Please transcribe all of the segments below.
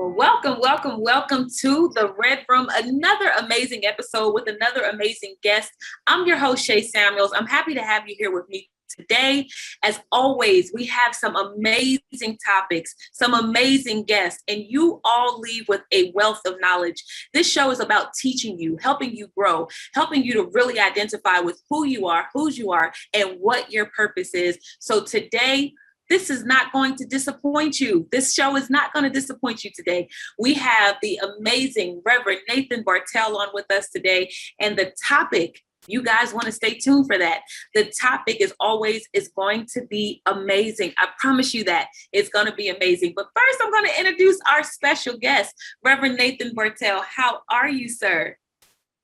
Well, welcome to the Red Room. Another amazing episode with another amazing guest. I'm your host, Shay Samuels. I'm happy to have you here with me today. As always, we have some amazing topics, some amazing guests, and you all leave with a wealth of knowledge. This show is about teaching you, helping you grow, helping you to really identify with who you are, whose you are, and what your purpose is. So today, this is not going to disappoint you. This show is not going to disappoint you today. We have the amazing Reverend Nathan Bartell on with us today. And the topic, you guys want to stay tuned for that. The topic is going to be amazing. I promise you that it's going to be amazing. But first, I'm going to introduce our special guest, Reverend Nathan Bartell. How are you, sir?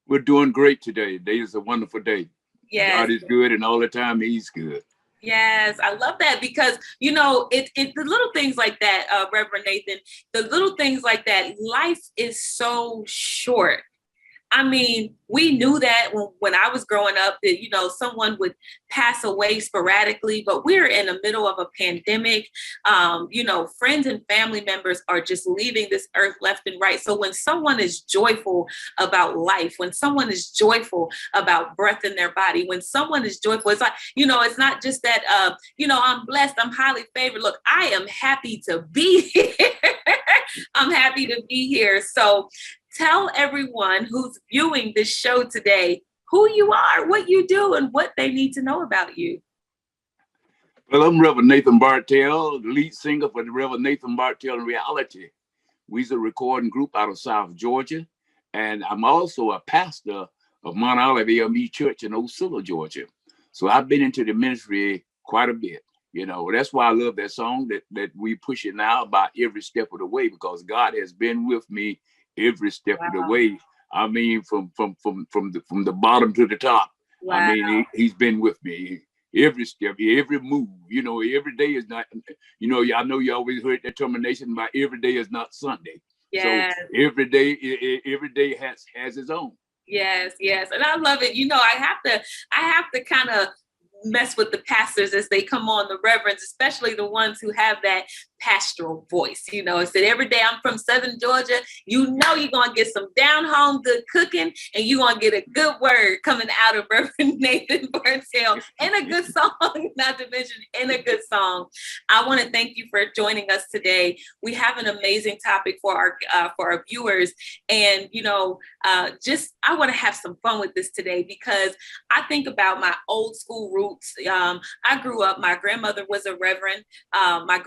We're doing great today. Today is a wonderful day. Yes. God is good, and all the time he's good. Yes, I love that because, you know, it the little things like that, Reverend Nathan, the little things like that, life is so short. I mean, we knew that when I was growing up that, you know, someone would pass away sporadically, but we're in the middle of a pandemic. You know, friends and family members are just leaving this earth left and right. So when someone is joyful about life, when someone is joyful about breath in their body, when someone is joyful, it's like, you know, it's not just that, you know, I'm blessed, I'm highly favored. Look, I am happy to be here. I'm happy to be here. So tell everyone who's viewing this show today who you are, what you do, and what they need to know about you. Well, I'm Reverend Nathan Bartell, the lead singer for the Reverend Nathan Bartell Reality. We're a recording group out of South Georgia, and I'm also a pastor of Mount Olive AME Church in Osceola, Georgia. So I've been into the ministry quite a bit. You know, that's why I love that song that we push it now about every step of the way, because God has been with me every step of the way. I mean, from the bottom to the top. Wow. I mean, he's been with me every step, every move. You know, every day is not. You know, I know you always heard that termination about every day is not Sunday. Yes. So every day has its own. Yes, and I love it. You know, I have to kind of mess with the pastors as they come on, the reverends, especially the ones who have that pastoral voice. You know, I said every day I'm from Southern Georgia, you know you're going to get some down home good cooking and you're going to get a good word coming out of Reverend Nathan Bartell and a good song, not to mention in a good song. I want to thank you for joining us today. We have an amazing topic for our viewers, and you know, I want to have some fun with this today because I think about my old school roots. I grew up, my grandmother was a reverend. My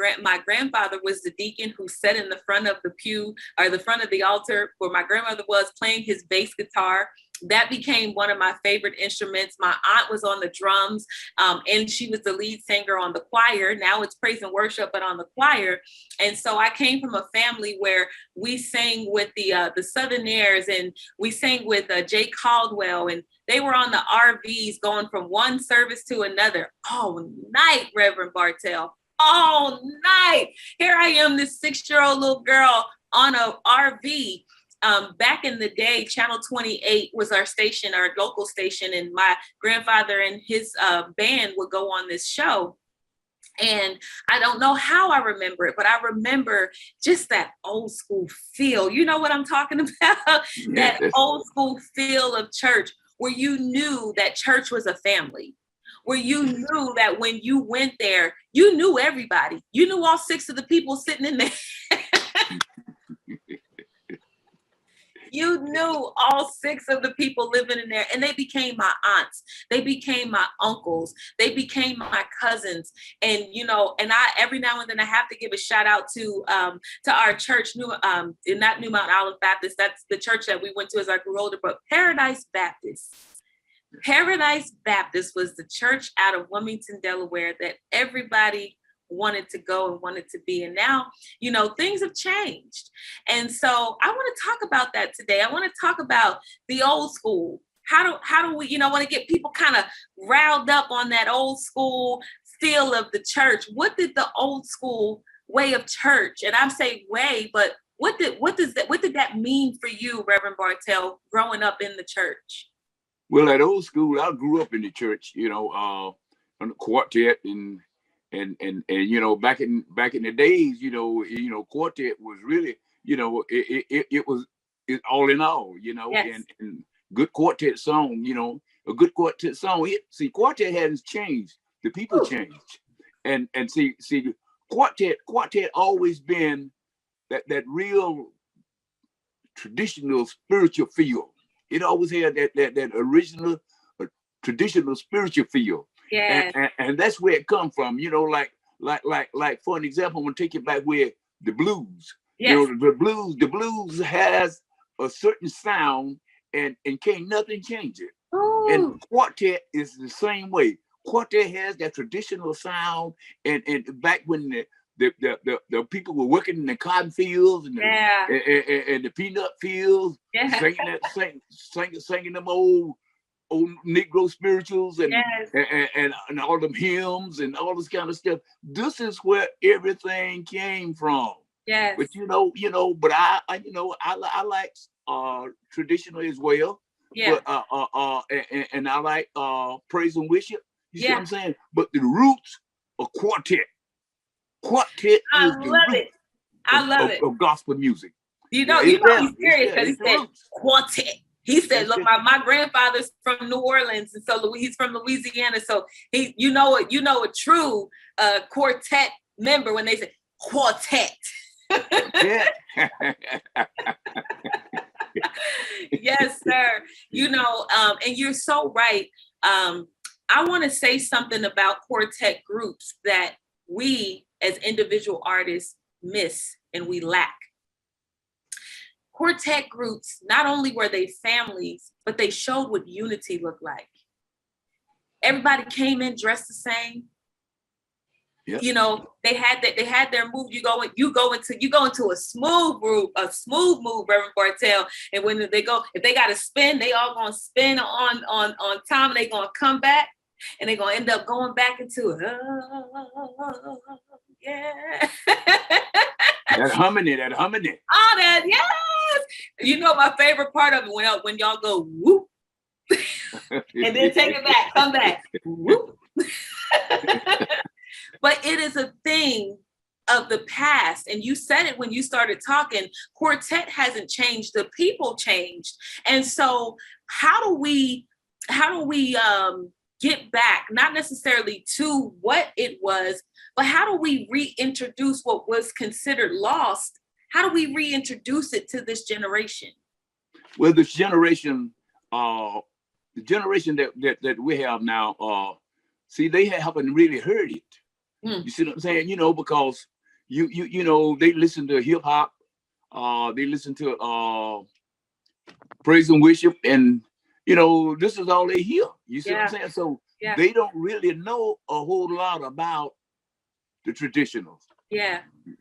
grandfather was the deacon who sat in the front of the pew or the front of the altar where my grandmother was playing his bass guitar. That became one of my favorite instruments. My aunt was on the drums, and she was the lead singer on the choir. Now it's praise and worship, but on the choir. And so I came from a family where we sang with the Southerners, and we sang with Jay Caldwell, and they were on the RVs going from one service to another all night, Reverend Bartell. All night. Here I am, this 6-year-old little girl on a RV. Back in the day, Channel 28 was our station, our local station, and my grandfather and his band would go on this show. And I don't know how I remember it, but I remember just that old school feel. You know what I'm talking about? That old school feel of church, where you knew that church was a family, where you knew that when you went there, you knew everybody. You knew all 6 of the people sitting in there. You knew all 6 of the people living in there, and they became my aunts. They became my uncles. They became my cousins. And, you know, and I, every now and then I have to give a shout out to our church, not New Mount Olive Baptist. That's the church that we went to as I grew older, but Paradise Baptist. Paradise Baptist was the church out of Wilmington, Delaware that everybody wanted to go and wanted to be. And now, you know, things have changed. And so I want to talk about that today. I want to talk about the old school. How do we, you know, want to get people kind of riled up on that old school feel of the church? What did the old school way of church, and I'm saying way, but what did that mean for you, Reverend Bartell, growing up in the church? Well, at old school, I grew up in the church, you know, on the quartet and you know, back in the days, you know, quartet was really, it was all in all, Yes. and good quartet song, a good quartet song. See, quartet hasn't changed. The people Ooh, changed, and see, quartet always been that real traditional spiritual feel. It always had that original traditional spiritual feel, and, yes. and that's where it come from. Like for an example, I'm gonna take it back where the blues. Yes. The blues has a certain sound, and can't nothing change it. And Ooh, quartet is the same way. Quartet has that traditional sound, and back when the people were working in the cotton fields yeah. and the peanut fields, Yeah. singing them old Negro spirituals Yes. and all them hymns and all this kind of stuff. This is where everything came from. Yes. But but I like traditional as well. Yeah. But and I like praise and worship. You see what Yeah. I'm saying? But the roots of quartet. Quartet I is the love root it. I love it. of gospel music. You Yeah, know, it's there. he's It's serious there. because he It's the said roots. quartet. He said, That's "Look, it. my grandfather's from New Orleans, and so he's from Louisiana. So he, a true quartet member when they say quartet." Yeah. Yes, sir. And you're so right. I want to say something about quartet groups that we as individual artists miss and we lack. Quartet groups, not only were they families, but they showed what unity looked like. Everybody came in dressed the same. Yep. They had their move. You go into a smooth move, Reverend Bartell. And when they go, if they got to spin, they all gonna spin on time, and they gonna come back, and they gonna end up going back into it. Yeah. That harmony. All that, yes. My favorite part of it when y'all go whoop, and then take it back, come back, whoop. But it is a thing of the past. And you said it when you started talking. Quartet hasn't changed, the people changed. And so how do we get back, not necessarily to what it was, but how do we reintroduce what was considered lost? How do we reintroduce it to this generation? Well, this generation, the generation that we have now, see, they haven't really heard it. You see what I'm saying? Because they listen to hip hop, they listen to praise and worship, and this is all they hear. You see what I'm saying? So they don't really know a whole lot about the traditional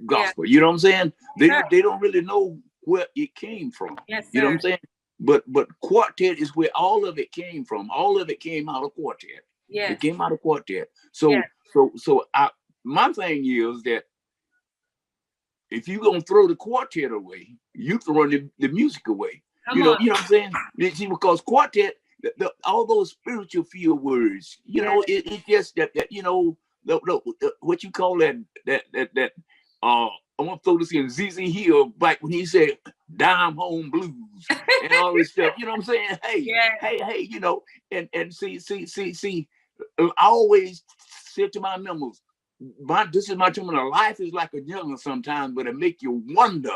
gospel. You know what I'm saying? They don't really know where it came from. Yes, sir. You know what I'm saying? But quartet is where all of it came from. All of it came out of quartet. Yeah. It came out of quartet. So my thing is that if you're gonna throw the quartet away, you throwing the music away. You know what I'm saying? See, because quartet, all those spiritual field words, it's just that what you call that I want to throw this in ZZ Hill back when he said dime home blues and all this stuff. You know what I'm saying? Hey, and see, I always said to my members, this is my terminal. Life is like a jungle sometimes, but it make you wonder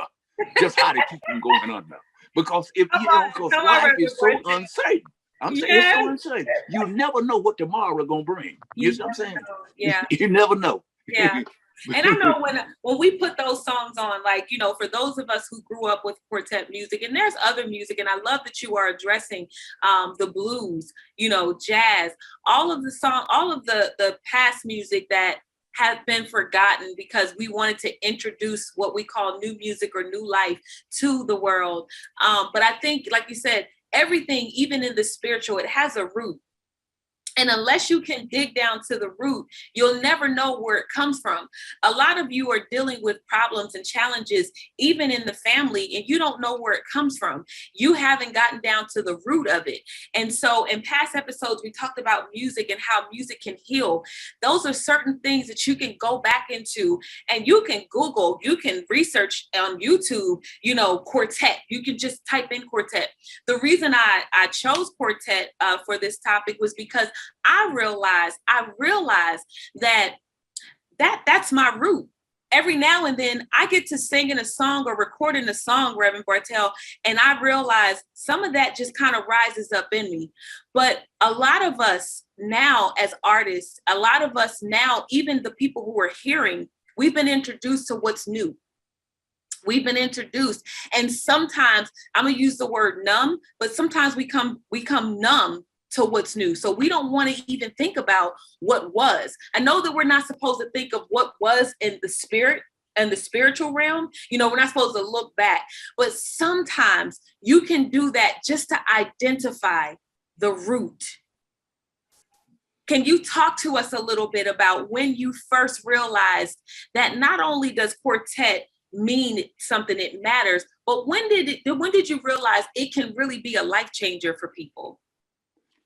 just how to keep them going under. Because life is so uncertain. I'm saying it's so uncertain. You never know what tomorrow gonna bring. You know what I'm saying? Yeah. You never know. Yeah. And I know when we put those songs on, like, for those of us who grew up with quartet music, and there's other music, and I love that you are addressing the blues, jazz, all of the past music that have been forgotten because we wanted to introduce what we call new music or new life to the world. But I think, like you said, everything, even in the spiritual, it has a root. And unless you can dig down to the root, you'll never know where it comes from. A lot of you are dealing with problems and challenges, even in the family, and you don't know where it comes from. You haven't gotten down to the root of it. And so in past episodes, we talked about music and how music can heal. Those are certain things that you can go back into, and you can Google, you can research on YouTube, quartet. You can just type in quartet. The reason I chose quartet for this topic was because I realized that's my root. Every now and then I get to singing a song or recording a song, Reverend Bartell, and I realize some of that just kind of rises up in me. But a lot of us now as artists, a lot of us now, even the people who are hearing, we've been introduced to what's new. We've been introduced. And sometimes I'm going to use the word numb, but sometimes we come numb to what's new. So we don't want to even think about what was. I know that we're not supposed to think of what was in the spirit and the spiritual realm. We're not supposed to look back, but sometimes you can do that just to identify the root. Can you talk to us a little bit about when you first realized that not only does quartet mean something, it matters, but when did you realize it can really be a life changer for people?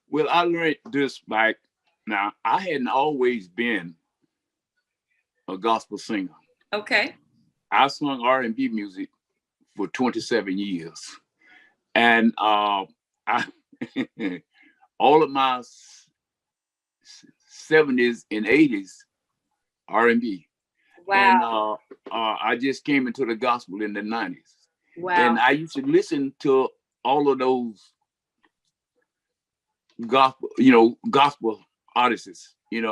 Well, I learned this now. I hadn't always been a gospel singer. Okay. I sung R&B music for 27 years, and I all of my 70s and 80s R&B. Wow. And I just came into the gospel in the 90s. Wow. And I used to listen to all of those gospel artists, and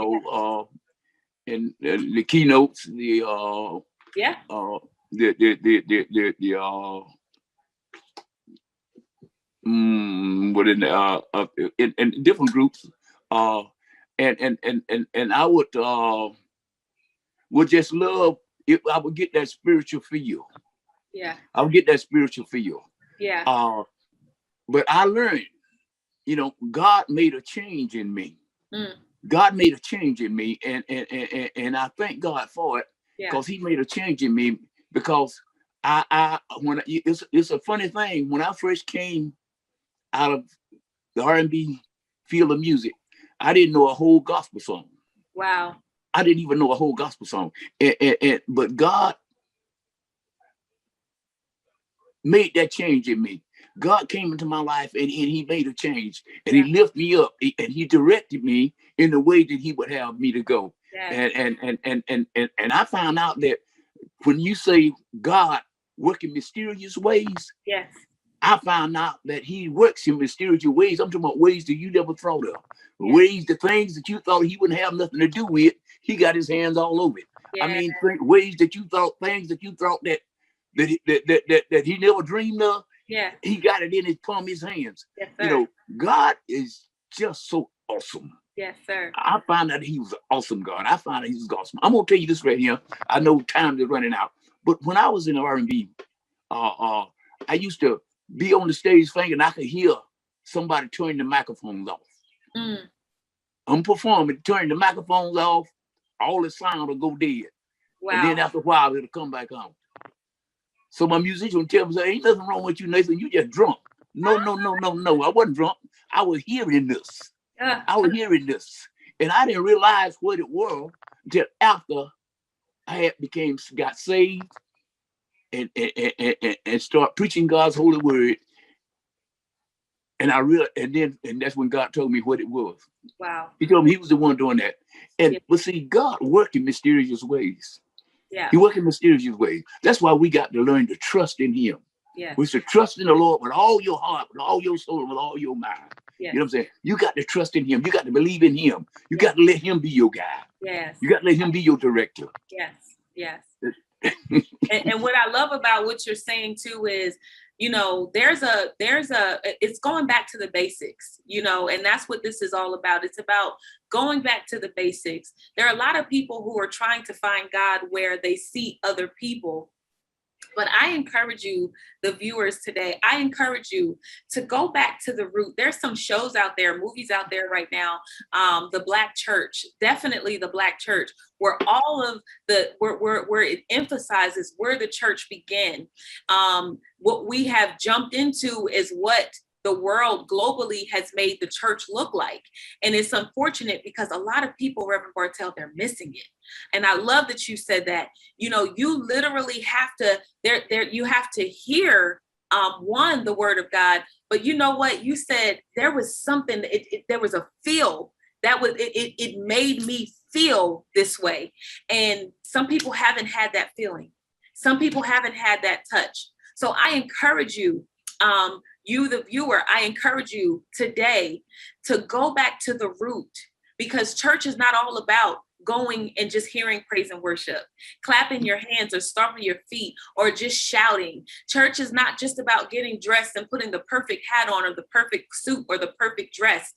the keynotes, in different groups, and I would just love if I would get that spiritual feel. Yeah. I would get that spiritual feel. Yeah. But I learned, God made a change in me. God made a change in me, and I thank God for it, because He made a change in me. Because it's a funny thing, when I first came out of the R&B field of music, I didn't know a whole gospel song. Wow. I didn't even know a whole gospel song, but God made that change in me. God came into my life, and He made a change, and He lifted me up, and He directed me in the way that He would have me to go. And I found out that when you say God work in mysterious ways, yes, I found out that He works in mysterious ways. I'm talking about ways that you never thought of, ways, the things that you thought He wouldn't have nothing to do with, He got His hands all over it. I mean, ways that you thought, things that you thought that He never dreamed of. Yeah, He got it in His palm, His hands. Yes, sir. God is just so awesome. Yes, sir. I found out He was an awesome God. I found out He was awesome. I'm gonna tell you this right here. I know time is running out, but when I was in R&B, I used to be on the stage thinking I could hear somebody turn the microphones off. I'm performing, turn the microphones off, all the sound will go dead. Wow. And then after a while, it'll come back on. So my musician would tell me, "Ain't nothing wrong with you, Nathan. You just drunk." No. I wasn't drunk. I was hearing this. I was hearing this. And I didn't realize what it was until after I got saved and start preaching God's holy word. And and that's when God told me what it was. Wow. He told me He was the one doing that. And but see, God worked in mysterious ways. Yeah. He worked in mysterious ways. That's why we got to learn to trust in Him. Yeah. We should trust in the Lord with all your heart, with all your soul, with all your mind. Yeah. You know what I'm saying? You got to trust in Him. You got to believe in Him. You got to let Him be your guide. Yes. You got to let Him be your director. Yes. and what I love about what you're saying too is, it's going back to the basics, and that's what this is all about. It's about going back to the basics. There are a lot of people who are trying to find God where they see other people. But I encourage you, the viewers today, I encourage you to go back to the root. There's some shows out there, movies out there right now. The Black Church, definitely the Black Church, where all of where it emphasizes where the church began. What we have jumped into is what the world globally has made the church look like. And it's unfortunate because a lot of people, Reverend Bartell, they're missing it. And I love that you said that. You know, you literally have to, you have to hear one, the word of God, but you know what? You said there was something, there was a feel that was, it made me feel this way. And some people haven't had that feeling. Some people haven't had that touch. So I encourage you, you, the viewer, I encourage you today to go back to the root, because church is not all about going and just hearing praise and worship, clapping your hands or stomping your feet or just shouting. Church is not just about getting dressed and putting the perfect hat on or the perfect suit or the perfect dress.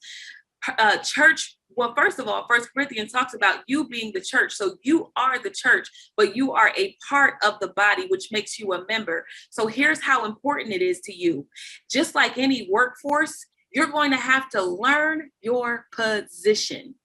Church, well, first of all, First Corinthians talks about you being the church. So you are the church, but you are a part of the body, which makes you a member. So here's how important it is to you. Just like any workforce, you're going to have to learn your position.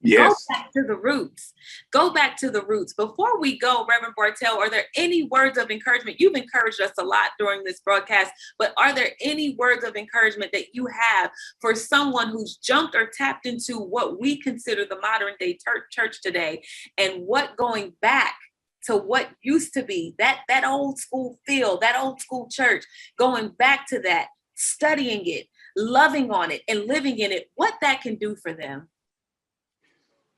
Yes. Go back to the roots. Go back to the roots. Before we go, Reverend Bartell, are there any words of encouragement? You've encouraged us a lot during this broadcast, but are there any words of encouragement that you have for someone who's jumped or tapped into what we consider the modern day church today, and what going back to what used to be that old school feel, that old school church, going back to that, studying it, loving on it, and living in it, what that can do for them?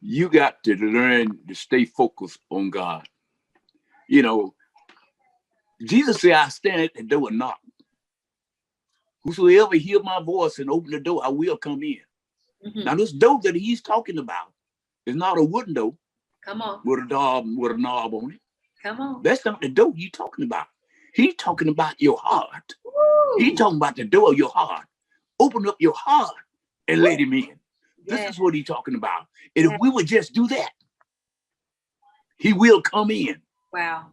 You got to learn to stay focused on God. You know, Jesus said, I stand at the door and knock. Whosoever hear my voice and open the door, I will come in. Mm-hmm. Now, this door that he's talking about is not a wooden door. Come on. With a knob on it. Come on. That's not the door he's talking about. He's talking about your heart. Woo. He's talking about the door of your heart. Open up your heart and let him in. This is what he's talking about. And if we would just do that, he will come in. Wow.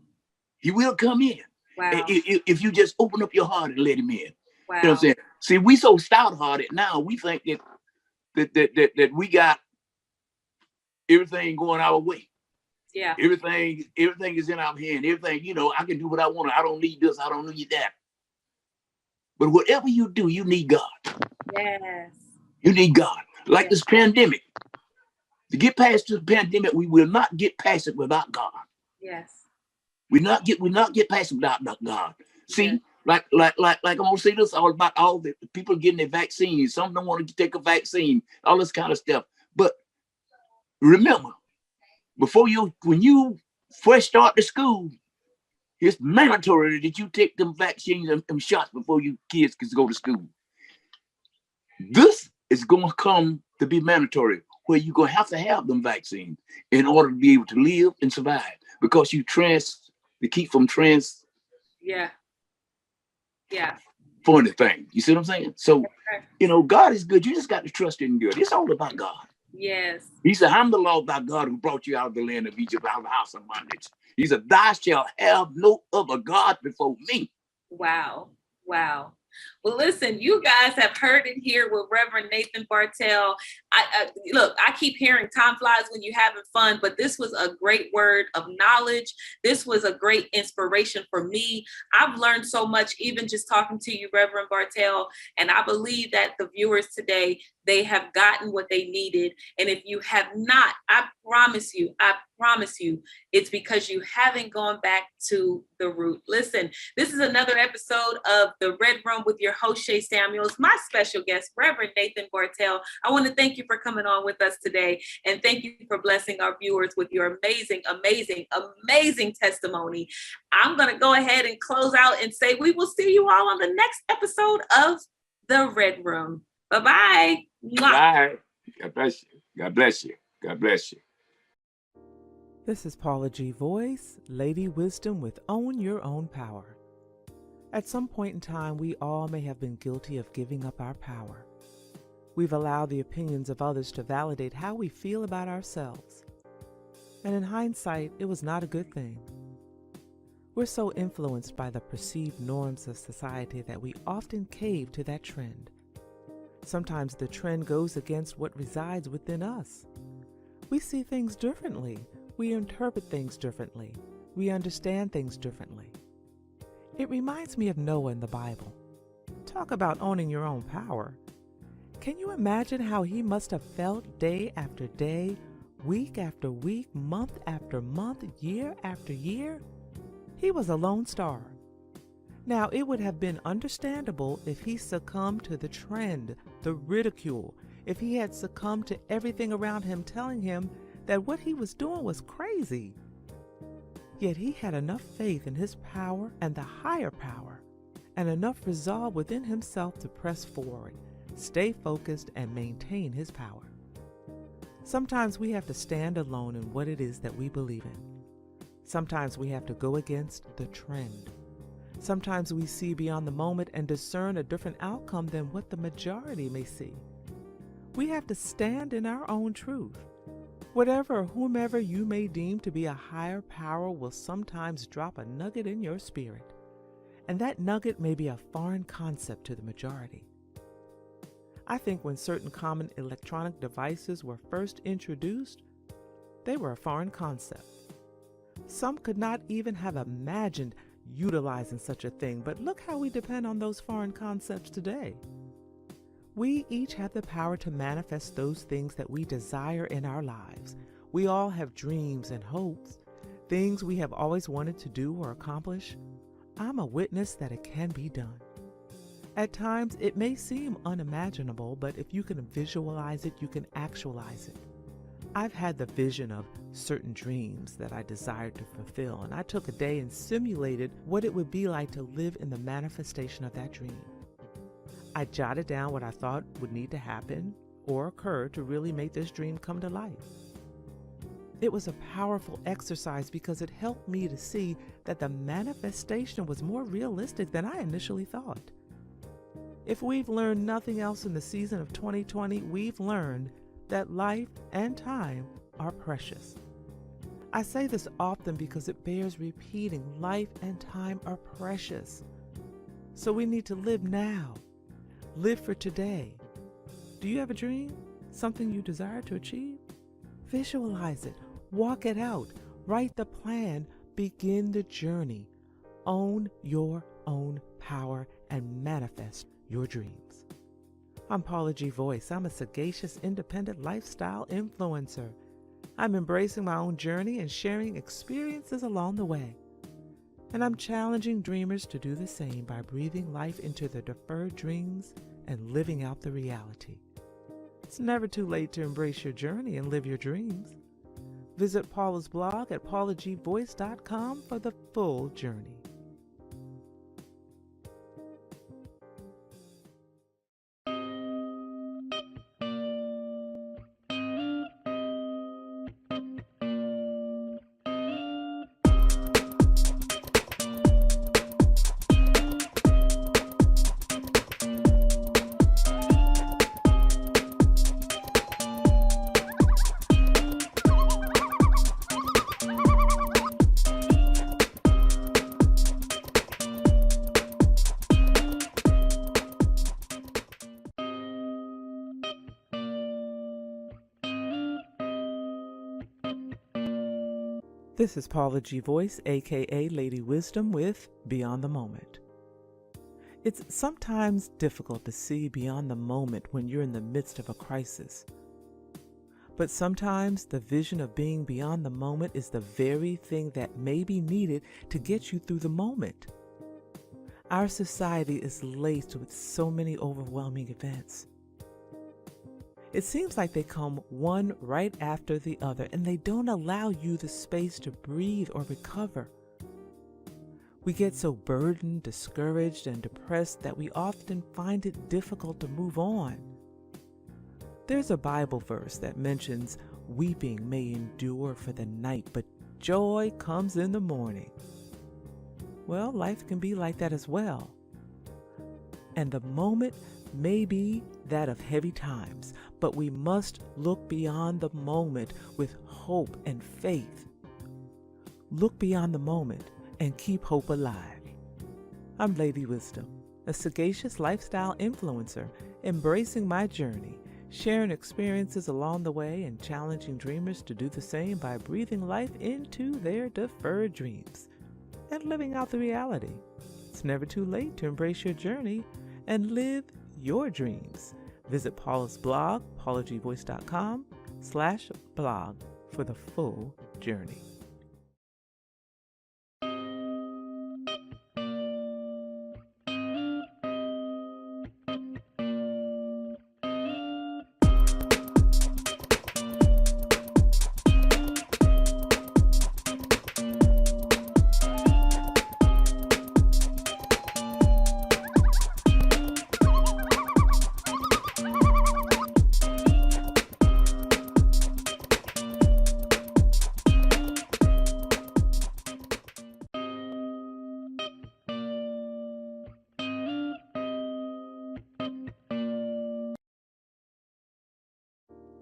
He will come in. Wow. If you just open up your heart and let him in. Wow. You know what I'm saying? See, we so stout-hearted now, we think that we got everything going our way. Yeah. Everything is in our hand. Everything, you know, I can do what I want. I don't need this. I don't need that. But whatever you do, you need God. Yes. You need God. Like this pandemic. To get past this pandemic, we will not get past it without God. Yes. We not get past it without God. See, like I'm gonna say this all about all the people getting their vaccines. Some don't want to take a vaccine, all this kind of stuff. But remember, when you first start to school, it's mandatory that you take them vaccines and them shots before you kids can go to school. This is going to come to be mandatory, where you're going to have them vaccines in order to be able to live and survive, because you keep from Yeah. Funny thing. You see what I'm saying? So, you know, God is good. You just got to trust in God. It's all about God. Yes. He said, I'm the Lord thy God who brought you out of the land of Egypt, out of the house of bondage. He said, thou shalt have no other God before me. Wow. Wow. Well, listen, you guys have heard it here with Reverend Nathan Bartell. Look, I keep hearing time flies when you're having fun, but this was a great word of knowledge. This was a great inspiration for me. I've learned so much, even just talking to you, Reverend Bartell, and I believe that the viewers today, they have gotten what they needed. And if you have not, I promise you, it's because you haven't gone back to the root. Listen, this is another episode of The Red Room with your host, Shay Samuels, my special guest, Reverend Nathan Bartell. I want to thank you for coming on with us today. And thank you for blessing our viewers with your amazing, amazing, amazing testimony. I'm going to go ahead and close out and say we will see you all on the next episode of The Red Room. Bye-bye. Bye. God bless you. God bless you. God bless you. This is Paula G. Voice, Lady Wisdom with Own Your Own Power. At some point in time, we all may have been guilty of giving up our power. We've allowed the opinions of others to validate how we feel about ourselves. And in hindsight, it was not a good thing. We're so influenced by the perceived norms of society that we often cave to that trend. Sometimes the trend goes against what resides within us. We see things differently. We interpret things differently. We understand things differently. It reminds me of Noah in the Bible. Talk about owning your own power. Can you imagine how he must have felt day after day, week after week, month after month, year after year? He was a lone star. Now, it would have been understandable if he succumbed to the trend, the ridicule, if he had succumbed to everything around him telling him that what he was doing was crazy. Yet he had enough faith in his power and the higher power, and enough resolve within himself to press forward, stay focused, and maintain his power. Sometimes we have to stand alone in what it is that we believe in. Sometimes we have to go against the trend. Sometimes we see beyond the moment and discern a different outcome than what the majority may see. We have to stand in our own truth. Whatever or whomever you may deem to be a higher power will sometimes drop a nugget in your spirit, and that nugget may be a foreign concept to the majority. I think when certain common electronic devices were first introduced, they were a foreign concept. Some could not even have imagined utilizing such a thing, but look how we depend on those foreign concepts today. We each have the power to manifest those things that we desire in our lives. We all have dreams and hopes, things we have always wanted to do or accomplish. I'm a witness that it can be done. At times, it may seem unimaginable, but if you can visualize it, you can actualize it. I've had the vision of certain dreams that I desired to fulfill, and I took a day and simulated what it would be like to live in the manifestation of that dream. I jotted down what I thought would need to happen or occur to really make this dream come to life. It was a powerful exercise because it helped me to see that the manifestation was more realistic than I initially thought. If we've learned nothing else in the season of 2020, we've learned that life and time are precious. I say this often because it bears repeating. Life and time are precious. So we need to live now. Live for today. Do you have a dream? Something you desire to achieve? Visualize it. Walk it out. Write the plan. Begin the journey. Own your own power and manifest your dreams. I'm Paula G. Voice. I'm a sagacious, independent lifestyle influencer. I'm embracing my own journey and sharing experiences along the way. And I'm challenging dreamers to do the same by breathing life into their deferred dreams and living out the reality. It's never too late to embrace your journey and live your dreams. Visit Paula's blog at paulagvoice.com for the full journey. This is Paula G. Voice, aka Lady Wisdom, with Beyond the Moment. It's sometimes difficult to see beyond the moment when you're in the midst of a crisis. But sometimes the vision of being beyond the moment is the very thing that may be needed to get you through the moment. Our society is laced with so many overwhelming events. It seems like they come one right after the other, and they don't allow you the space to breathe or recover. We get so burdened, discouraged, and depressed that we often find it difficult to move on. There's a Bible verse that mentions weeping may endure for the night, but joy comes in the morning. Well, life can be like that as well. And the moment may be that of heavy times, but we must look beyond the moment with hope and faith. Look beyond the moment and keep hope alive. I'm Lady Wisdom, a sagacious lifestyle influencer, embracing my journey, sharing experiences along the way and challenging dreamers to do the same by breathing life into their deferred dreams and living out the reality. It's never too late to embrace your journey and live your dreams. Visit Paula's blog, paulagvoice.com/blog for the full journey.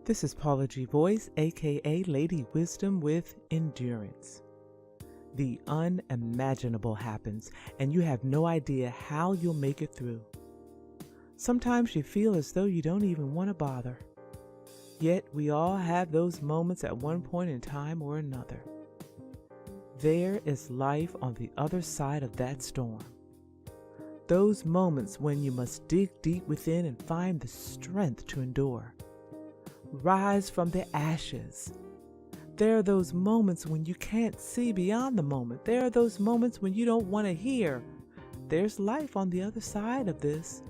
This is Paula G. Voice, aka Lady Wisdom with Endurance. The unimaginable happens, and you have no idea how you'll make it through. Sometimes you feel as though you don't even want to bother. Yet we all have those moments at one point in time or another. There is life on the other side of that storm. Those moments when you must dig deep within and find the strength to endure. Rise from the ashes. There are those moments when you can't see beyond the moment. There are those moments when you don't want to hear. There's life on the other side of this,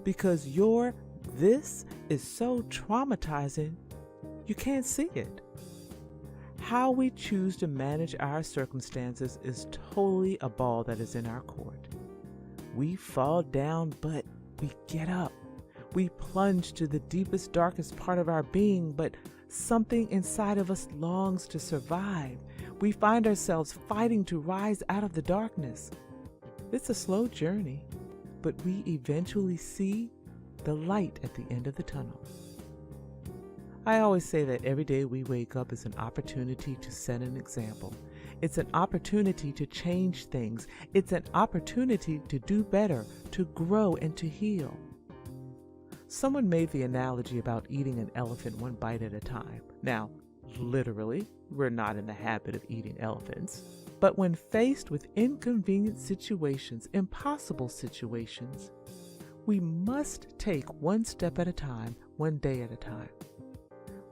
because your this is so traumatizing, you can't see it. How we choose to manage our circumstances is totally a ball that is in our court. We fall down, but we get up. We plunge to the deepest, darkest part of our being, but something inside of us longs to survive. We find ourselves fighting to rise out of the darkness. It's a slow journey, but we eventually see the light at the end of the tunnel. I always say that every day we wake up is an opportunity to set an example. It's an opportunity to change things. It's an opportunity to do better, to grow, and to heal. Someone made the analogy about eating an elephant one bite at a time. Now, literally, we're not in the habit of eating elephants. But when faced with inconvenient situations, impossible situations, we must take one step at a time, one day at a time.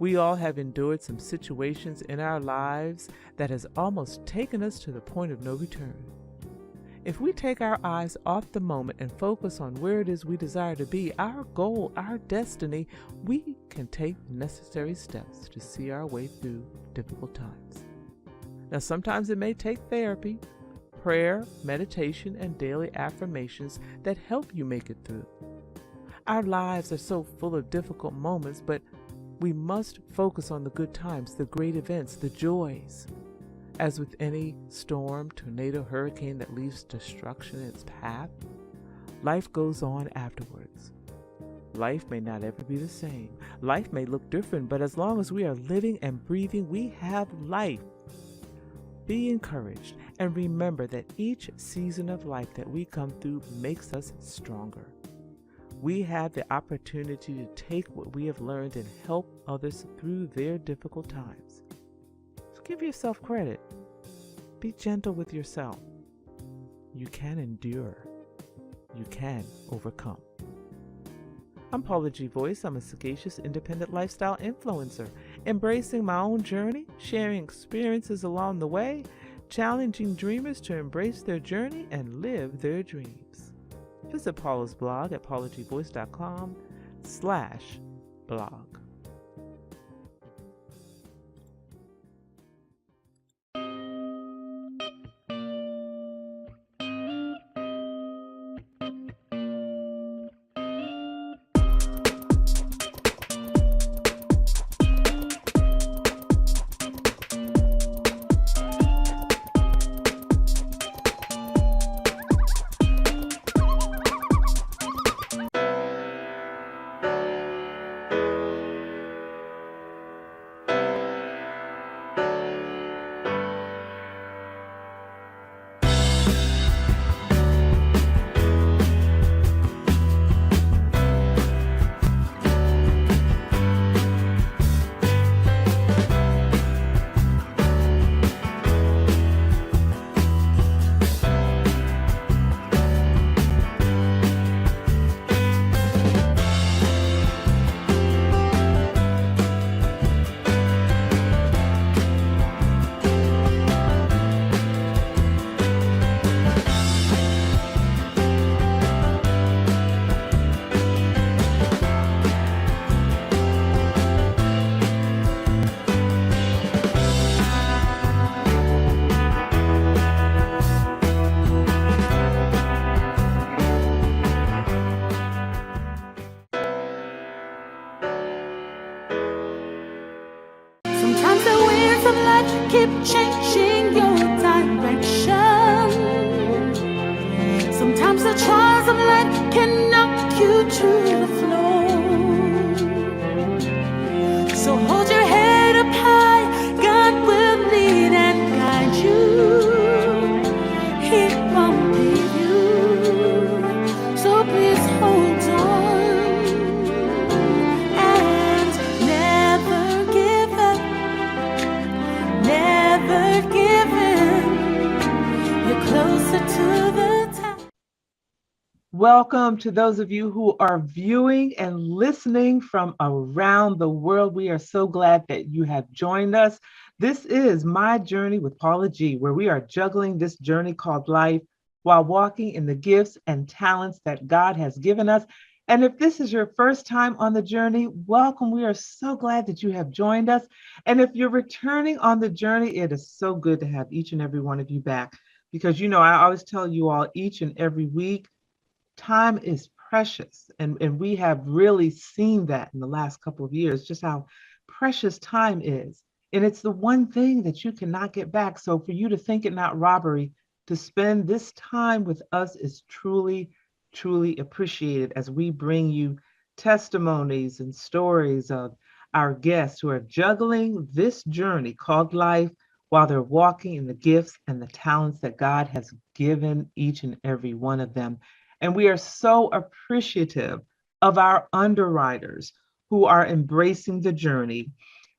We all have endured some situations in our lives that has almost taken us to the point of no return. If we take our eyes off the moment and focus on where it is we desire to be, our goal, our destiny, we can take necessary steps to see our way through difficult times. Now, sometimes it may take therapy, prayer, meditation, and daily affirmations that help you make it through. Our lives are so full of difficult moments, but we must focus on the good times, the great events, the joys. As with any storm, tornado, hurricane that leaves destruction in its path, life goes on afterwards. Life may not ever be the same. Life may look different, but as long as we are living and breathing, we have life. Be encouraged and remember that each season of life that we come through makes us stronger. We have the opportunity to take what we have learned and help others through their difficult times. Give yourself credit. Be gentle with yourself. You can endure. You can overcome. I'm Paula G. Voice. I'm a sagacious, independent lifestyle influencer, embracing my own journey, sharing experiences along the way, challenging dreamers to embrace their journey and live their dreams. Visit Paula's blog at paulagvoice.com/blog. life keep changing your direction. Sometimes the trials of life can knock you to the floor. So hold your head up high, God will lead and guide you. He won't leave you, so please hold on and never give up, never give in. You're closer to the top. Welcome to those of you who are viewing and listening from around the world. We are so glad that you have joined us. This is My Journey with Paula G, where we are juggling this journey called life while walking in the gifts and talents that God has given us. And if this is your first time on the journey, welcome. We are so glad that you have joined us. And if you're returning on the journey, it is so good to have each and every one of you back. Because, you know, I always tell you all each and every week, time is precious. And we have really seen that in the last couple of years, just how precious time is. And it's the one thing that you cannot get back. So for you to think it not robbery to spend this time with us is truly, truly appreciated as we bring you testimonies and stories of our guests who are juggling this journey called life while they're walking in the gifts and the talents that God has given each and every one of them. And we are so appreciative of our underwriters who are embracing the journey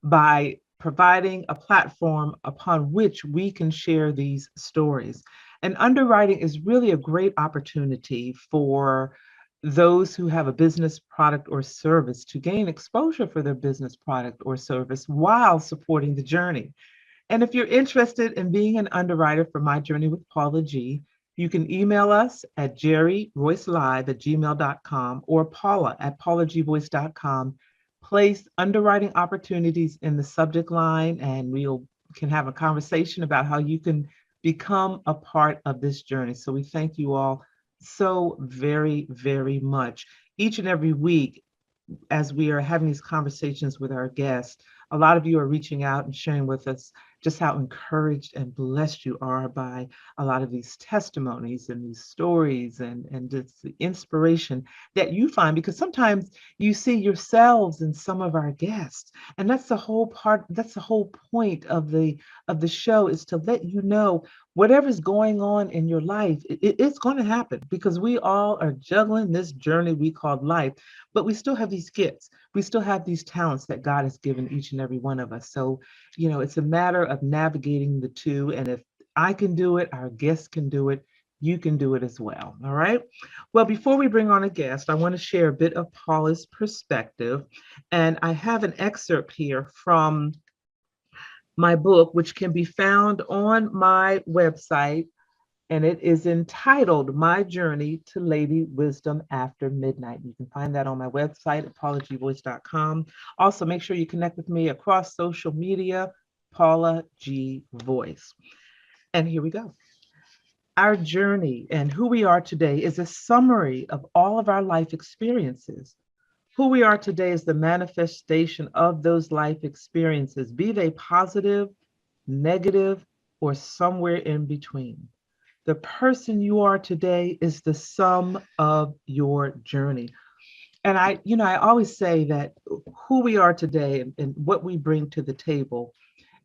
by providing a platform upon which we can share these stories. And underwriting is really a great opportunity for those who have a business product or service to gain exposure for their business product or service while supporting the journey. And if you're interested in being an underwriter for My Journey with Paula G, you can email us at jerryroycelive@gmail.com or paula@paulagvoice.com. Place underwriting opportunities in the subject line, and we can have a conversation about how you can become a part of this journey. So we thank you all so very, very much. Each and every week, as we are having these conversations with our guests, a lot of you are reaching out and sharing with us just how encouraged and blessed you are by a lot of these testimonies and these stories and just the inspiration that you find, because sometimes you see yourselves in some of our guests. And that's the whole point of the show, is to let you know whatever's going on in your life, it's going to happen, because we all are juggling this journey we call life, but we still have these gifts. We still have these talents that God has given each and every one of us. So, you know, it's a matter of navigating the two. And if I can do it, our guests can do it, you can do it as well. All right. Well, before we bring on a guest, I want to share a bit of Paula's perspective. And I have an excerpt here from my book, which can be found on my website, and it is entitled My Journey to Lady Wisdom After Midnight. You can find that on my website at paulagvoice.com. Also, make sure you connect with me across social media, Paula G. Voice. And here we go. Our journey and who we are today is a summary of all of our life experiences. Who we are today is the manifestation of those life experiences, be they positive, negative, or somewhere in between. The person you are today is the sum of your journey. And I always say that who we are today and what we bring to the table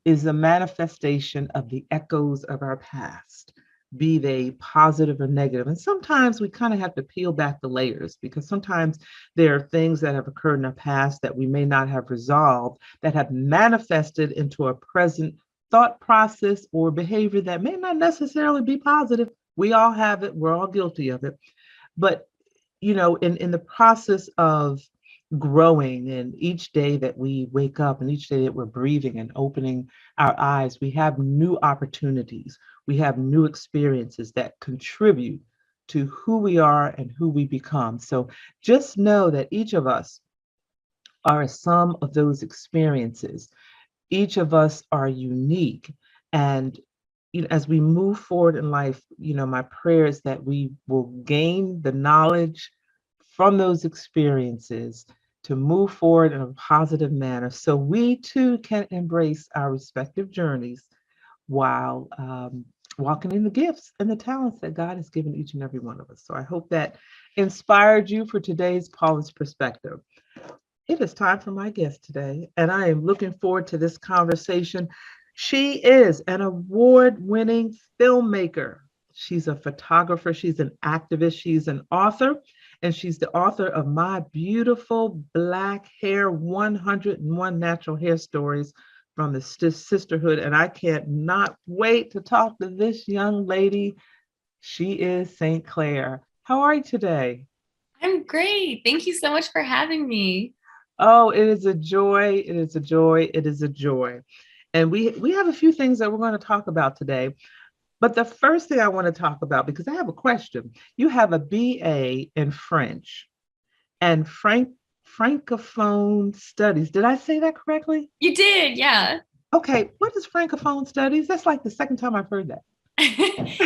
is a manifestation of the echoes of our past, be they positive or negative. And sometimes we kind of have to peel back the layers, because sometimes there are things that have occurred in our past that we may not have resolved, that have manifested into a present thought process or behavior that may not necessarily be positive. We all have it. We're all guilty of it. But, you know, in the process of growing, and each day that we wake up and each day that we're breathing and opening our eyes, we have new opportunities. We have new experiences that contribute to who we are and who we become. So just know that each of us are a sum of those experiences. Each of us are unique. And as we move forward in life, my prayer is that we will gain the knowledge from those experiences to move forward in a positive manner so we too can embrace our respective journeys while walking in the gifts and the talents that God has given each and every one of us. So I hope that inspired you for today's Paula's Perspective. It is time for my guest today, and I am looking forward to this conversation. She is an award-winning filmmaker. She's a photographer, she's an activist, she's an author, and she's the author of My Beautiful Black Hair 101 Natural Hair Stories from the Sisterhood. And I can't not wait to talk to this young lady. She is St. Clair. How are you today? I'm great. Thank you so much for having me. Oh, it is a joy. It is a joy. It is a joy. And we have a few things that we're going to talk about today. But the first thing I want to talk about, because I have a question. You have a BA in French and Francophone studies. Did I say that correctly? You did, yeah. Okay, what is Francophone studies? That's like the second time I've heard that.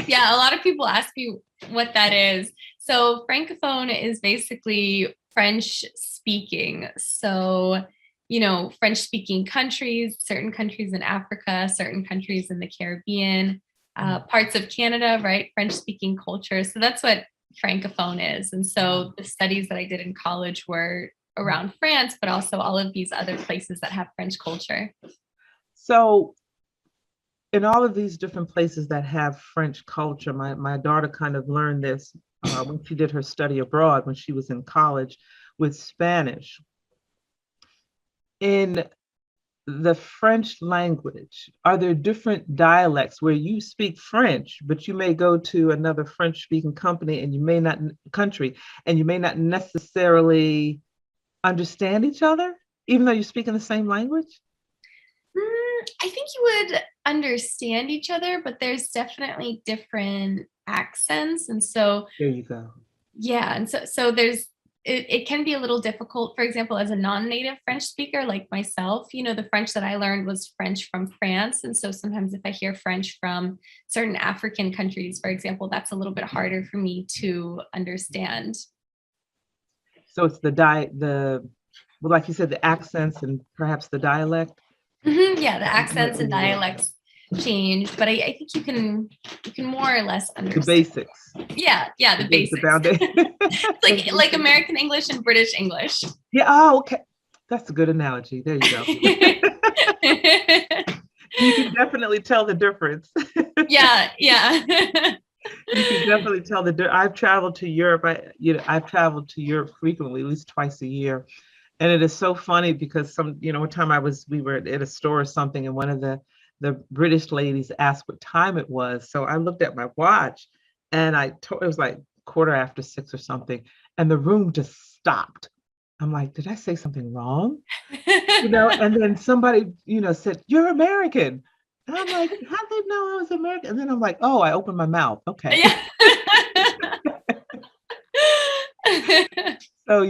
Yeah, a lot of people ask me what that is. So Francophone is basically French speaking. So, French speaking countries, certain countries in Africa, certain countries in the Caribbean, parts of Canada, right? French speaking culture. So that's what Francophone is. And so the studies that I did in college were around France, but also all of these other places that have French culture. So in all of these different places that have French culture, my daughter kind of learned this when she did her study abroad when she was in college with Spanish. In the French language, are there different dialects where you speak French, but you may go to another French-speaking country and you may not necessarily understand each other, even though you speak in the same language? I think you would understand each other, but there's definitely different accents. And so there you go. Yeah. And so it can be a little difficult, for example, as a non-native French speaker like myself, the French that I learned was French from France. And so sometimes if I hear French from certain African countries, for example, that's a little bit harder for me to understand. So it's like you said, the accents and perhaps the dialect. Mm-hmm, yeah, the accents and dialects change, but I think you can more or less understand the basics. Yeah, the basics. It's like American English and British English. Yeah. Oh, okay. That's a good analogy. There you go. You can definitely tell the difference. Yeah. You can definitely tell the difference. I've traveled to Europe. I've traveled to Europe frequently, at least twice a year. And it is so funny because one time we were at a store or something, and one of the British ladies asked what time it was. So I looked at my watch and it was like 6:15 or something. And the room just stopped. I'm like, did I say something wrong? And then somebody, said, "You're American." And I'm like, how'd they know I was American? And then I'm like, oh, I opened my mouth. Okay. Yeah. So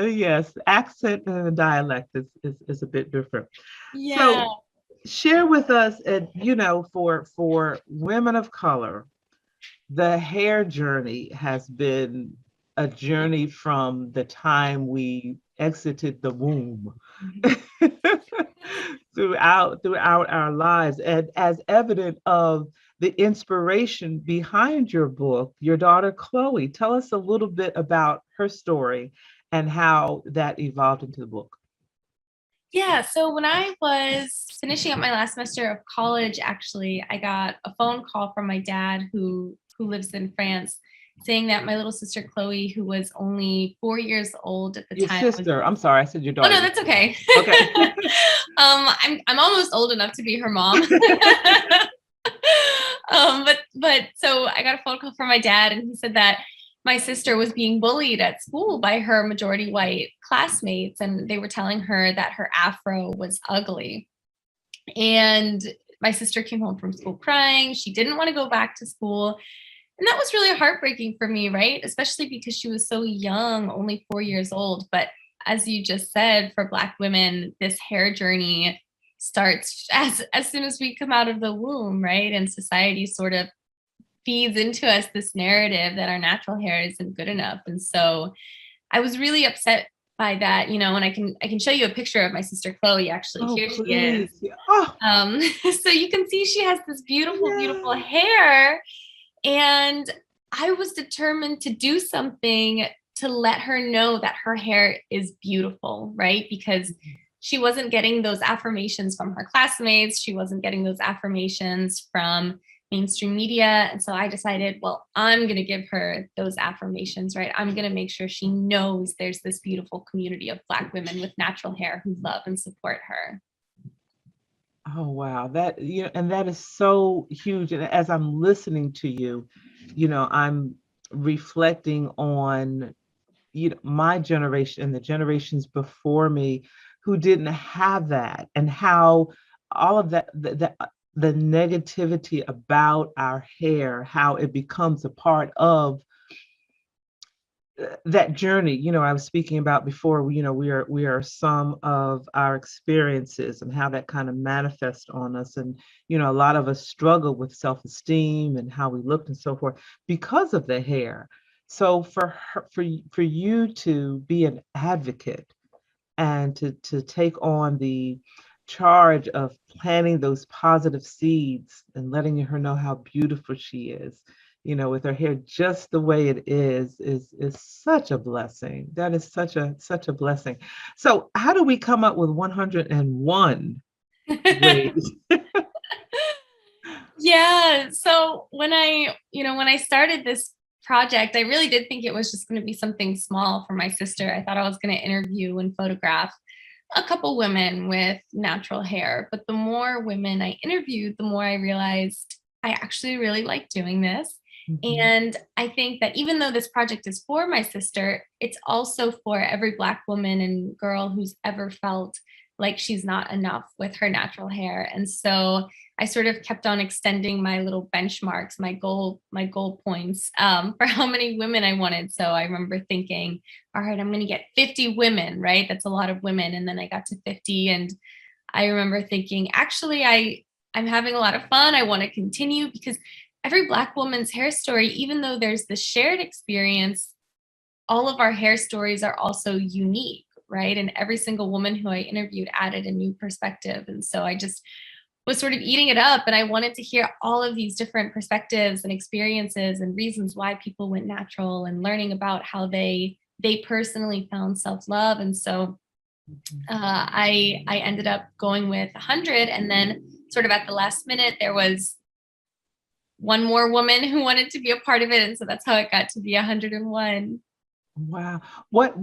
yes, accent and the dialect is a bit different. Yeah. So share with us, for women of color, the hair journey has been a journey from the time we exited the womb throughout our lives. And as evident of the inspiration behind your book, your daughter, Chloe, tell us a little bit about her story and how that evolved into the book. Yeah, so when I was finishing up my last semester of college, actually, I got a phone call from my dad who lives in France, saying that my little sister, Chloe, who was only 4 years old at the time. Your sister. I'm sorry, I said your daughter. Oh, no, that's okay. Okay. I'm almost old enough to be her mom. But so I got a phone call from my dad, and he said that my sister was being bullied at school by her majority white classmates, and they were telling her that her afro was ugly. And my sister came home from school crying. She didn't want to go back to school. And that was really heartbreaking for me, right? Especially because she was so young, only 4 years old. But as you just said, for Black women, this hair journey starts as soon as we come out of the womb, right? And society sort of feeds into us this narrative that our natural hair isn't good enough. And so I was really upset that, and I can show you a picture of my sister Chloe. Actually, Oh, here she is. please. Oh, So you can see she has this beautiful, beautiful yeah. hair. And I was determined to do something to let her know that her hair is beautiful, right? Because she wasn't getting those affirmations from her classmates. She wasn't getting those affirmations from mainstream media. And so I decided, well, I'm going to give her those affirmations, right? I'm going to make sure she knows there's this beautiful community of Black women with natural hair who love and support her. Oh, wow. That, and that is so huge. And as I'm listening to you, I'm reflecting on, my generation and the generations before me who didn't have that, and how all of that, the negativity about our hair, how it becomes a part of that journey. I was speaking about before, we are some of our experiences and how that kind of manifests on us. And, a lot of us struggle with self-esteem and how we looked and so forth because of the hair. So for you to be an advocate and to take on the charge of planting those positive seeds and letting her know how beautiful she is, with her hair just the way it is such a blessing. That is such a blessing. So how do we come up with 101 ways? Yeah. So when I started this project, I really did think it was just going to be something small for my sister. I thought I was going to interview and photograph a couple women with natural hair. But the more women I interviewed, the more I realized I actually really like doing this. Mhm. And I think that even though this project is for my sister, it's also for every Black woman and girl who's ever felt like she's not enough with her natural hair. And so I sort of kept on extending my little benchmarks, my goal points for how many women I wanted. So I remember thinking, all right, I'm going to get 50 women, right? That's a lot of women. And then I got to 50. And I remember thinking, actually, I'm having a lot of fun. I want to continue, because every Black woman's hair story, even though there's the shared experience, all of our hair stories are also unique, right? And every single woman who I interviewed added a new perspective. And so I just was sort of eating it up, and I wanted to hear all of these different perspectives and experiences and reasons why people went natural, and learning about how they personally found self-love. And so I ended up going with 100, and then sort of at the last minute there was one more woman who wanted to be a part of it, and so that's how it got to be 101. Wow. What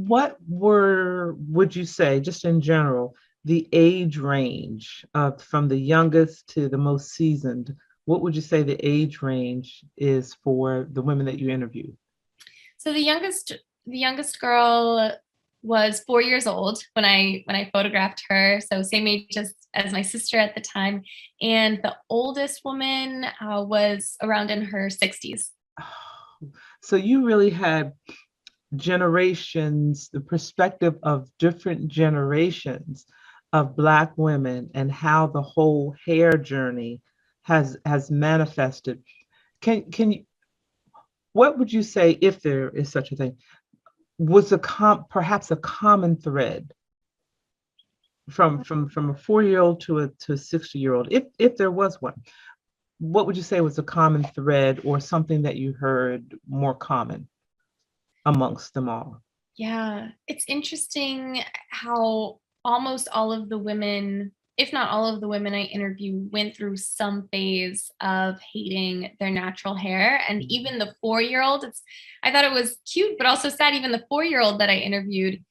would you say, just in general, the age range from the youngest to the most seasoned? What would you say the age range is for the women that you interviewed? So the youngest girl was 4 years old when I photographed her, so same age as my sister at the time. And the oldest woman was around in her 60s. So you really had generations, the perspective of different generations of Black women, and how the whole hair journey has manifested. Can you, what would you say, if there is such a thing, was perhaps a common thread from a 4-year-old to a 60-year-old, if there was one? What would you say was a common thread, or something that you heard more common amongst them all? Yeah, it's interesting how almost all of the women, if not all of the women I interview, went through some phase of hating their natural hair. And even the 4-year-old, I thought it was cute, but also sad. Even the 4-year-old that I interviewed,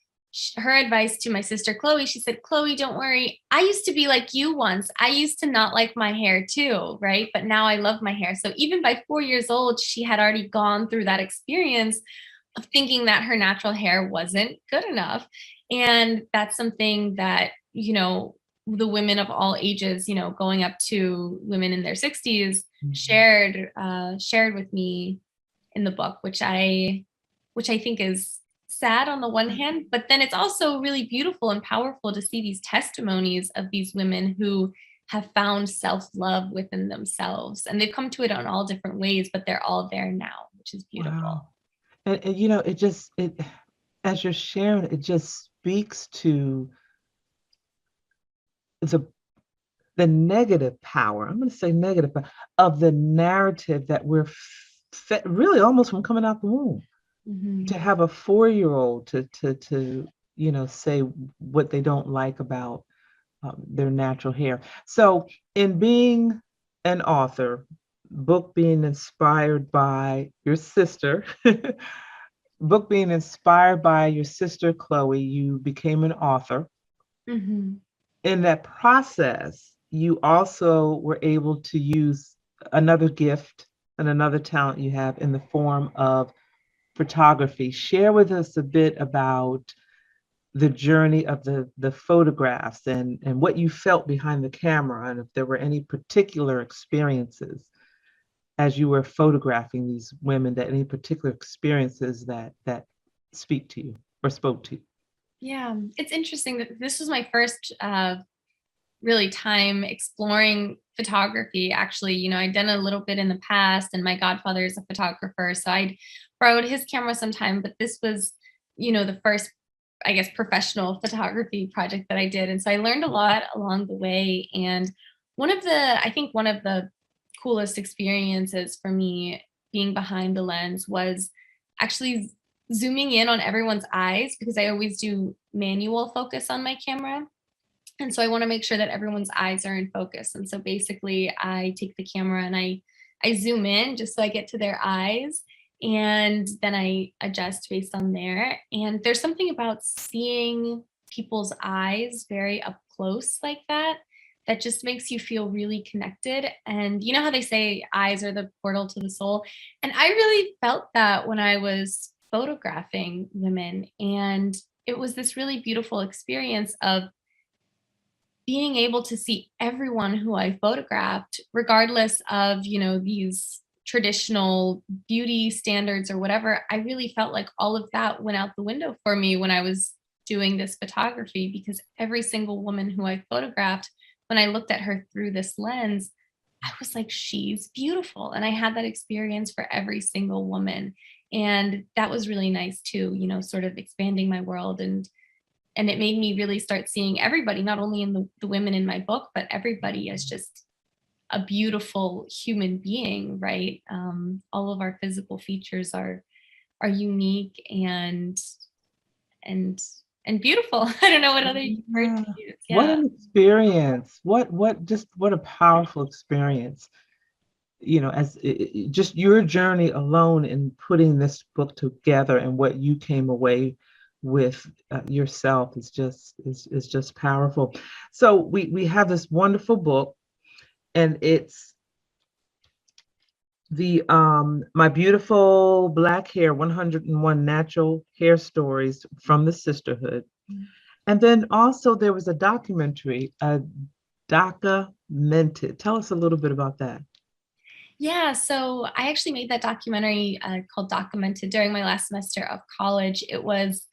her advice to my sister Chloe, she said, Chloe, don't worry. I used to be like you once. I used to not like my hair too, right? But now I love my hair. So even by 4 years old, she had already gone through that experience of thinking that her natural hair wasn't good enough. And that's something that, the women of all ages, going up to women in their 60s, shared with me in the book, which I think is sad on the one hand, but then it's also really beautiful and powerful to see these testimonies of these women who have found self-love within themselves. And they've come to it in all different ways, but they're all there now, which is beautiful. Wow. And as you're sharing, it just speaks to the negative power, I'm going to say negative, of the narrative that we're fed really almost from coming out the womb. Mhm. To have a 4-year-old to say what they don't like about their natural hair. So in being an author, book being inspired by your sister, book being inspired by your sister Chloe, you became an author. Mhm. In that process, you also were able to use another gift and another talent you have in the form of photography. Share with us a bit about the journey of the photographs and what you felt behind the camera, and if there were any particular experiences as you were photographing these women, that any particular experiences that speak to you or spoke to you. Yeah, it's interesting that this was my first really time exploring photography. Actually, I'd done a little bit in the past, and my godfather is a photographer, so I'd borrowed his camera sometime, but this was, the first, I guess, professional photography project that I did. And so I learned a lot along the way. And I think one of the coolest experiences for me being behind the lens was actually zooming in on everyone's eyes, because I always do manual focus on my camera. And so I want to make sure that everyone's eyes are in focus. And so basically I take the camera and I zoom in just so I get to their eyes, and then I adjust based on there. And there's something about seeing people's eyes very up close like that just makes you feel really connected. And you know how they say eyes are the portal to the soul? And I really felt that when I was photographing women. And it was this really beautiful experience of being able to see everyone who I photographed, regardless of, these traditional beauty standards or whatever. I really felt like all of that went out the window for me when I was doing this photography, because every single woman who I photographed, when I looked at her through this lens, I was like, she's beautiful. And I had that experience for every single woman. And that was really nice too, sort of expanding my world. And it made me really start seeing everybody, not only in the women in my book, but everybody as just a beautiful human being, right? All of our physical features are unique and and beautiful. I don't know what other word to use. What Yeah. an experience. What a powerful experience. As just your journey alone in putting this book together and what you came away with yourself is just powerful. So we have this wonderful book, and it's the My Beautiful Black Hair, 101 Natural Hair Stories from the Sisterhood. And then also there was a documentary, Documented. Tell us a little bit about that. Yeah, so I actually made that documentary called Documented during my last semester of college. It was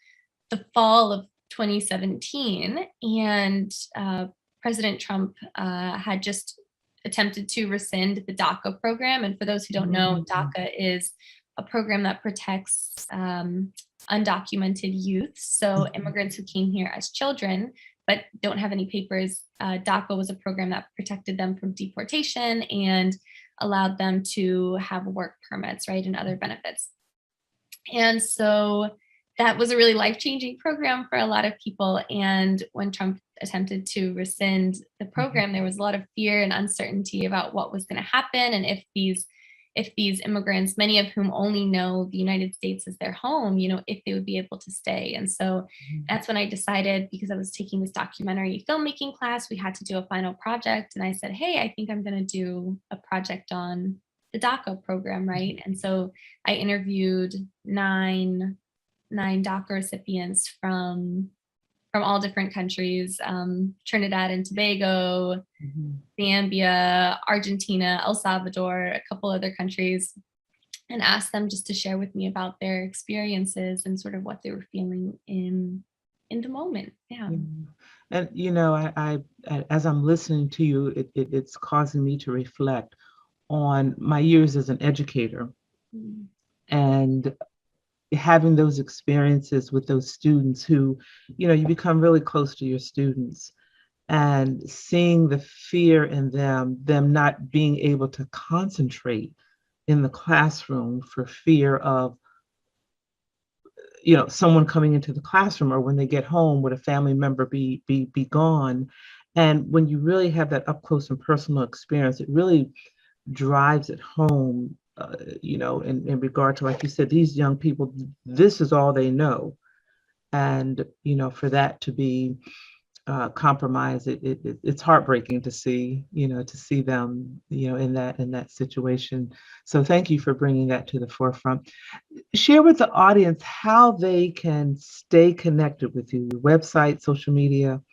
the fall of 2017, and President Trump had just attempted to rescind the DACA program. And for those who don't know, DACA is a program that protects undocumented youth, so immigrants who came here as children but don't have any papers. DACA was a program that protected them from deportation and allowed them to have work permits, right, and other benefits. And so that was a really life-changing program for a lot of people. And when Trump attempted to rescind the program, there was a lot of fear and uncertainty about what was going to happen, and if these immigrants, many of whom only know the United States as their home, if they would be able to stay. And so that's when I decided, because I was taking this documentary filmmaking class, we had to do a final project. And I said, hey, I think I'm going to do a project on the DACA program, right? And so I interviewed nine DACA recipients from all different countries, Trinidad and Tobago, Zambia, Argentina, El Salvador, a couple other countries, and asked them just to share with me about their experiences and sort of what they were feeling in the moment. Yeah. And I as I'm listening to you, it's causing me to reflect on my years as an educator. And having those experiences with those students who, you become really close to your students, and seeing the fear in them not being able to concentrate in the classroom for fear of, someone coming into the classroom, or when they get home, would a family member be gone? And when you really have that up close and personal experience, it really drives it home, in regard to, like you said, these young people, this is all they know. And, for that to be compromised, it's heartbreaking to see, them, in that situation. So thank you for bringing that to the forefront. Share with the audience how they can stay connected with you, your website, social media.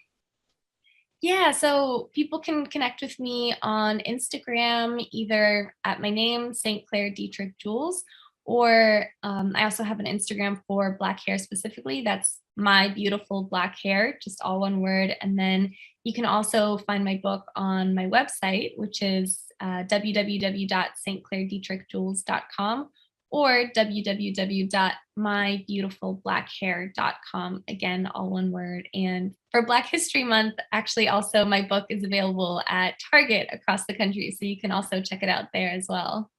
Yeah, so people can connect with me on Instagram, either at my name, St. Clair Dietrich Jules, or I also have an Instagram for Black hair specifically. That's My Beautiful Black Hair, just all one word. And then you can also find my book on my website, which is www.stclairdietrichjules.com, or www.mybeautifulblackhair.com. Again, all one word. And for Black History Month, actually, also my book is available at Target across the country. So you can also check it out there as well.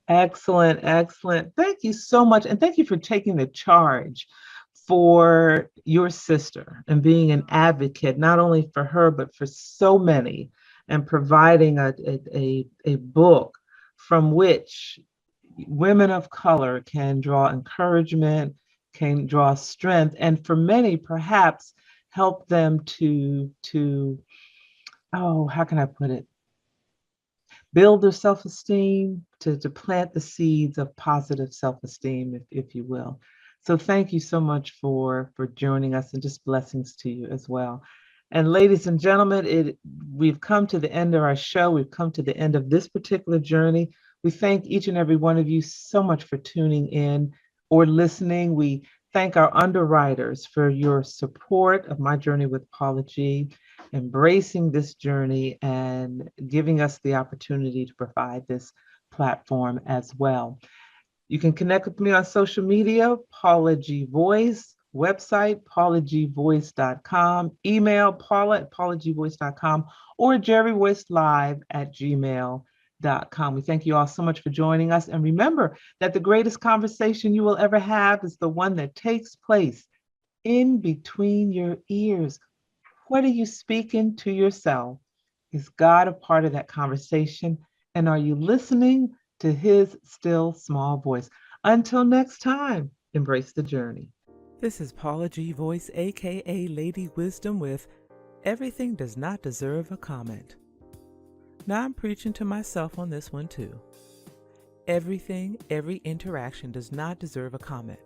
Excellent, excellent. Thank you so much. And thank you for taking the charge for your sister and being an advocate, not only for her, but for so many, and providing a book from which women of color can draw encouragement, can draw strength, and for many, perhaps help them to how can I put it? Build their self-esteem, to plant the seeds of positive self-esteem, if you will. So thank you so much for joining us, and just blessings to you as well. And ladies and gentlemen, we've come to the end of our show. We've come to the end of this particular journey. We thank each and every one of you so much for tuning in or listening. We thank our underwriters for your support of My Journey with Paula G, embracing this journey and giving us the opportunity to provide this platform as well. You can connect with me on social media, Paula G Voice, website, paulagvoice.com, email paula@paulagvoice.com, or jerryvoicelive@gmail.com. We thank you all so much for joining us. And remember that the greatest conversation you will ever have is the one that takes place in between your ears. What are you speaking to yourself? Is God a part of that conversation? And are you listening to his still small voice? Until next time, embrace the journey. This is Paula G Voice, aka Lady Wisdom, with Everything Does Not Deserve a Comment. Now I'm preaching to myself on this one too. Everything, every interaction does not deserve a comment.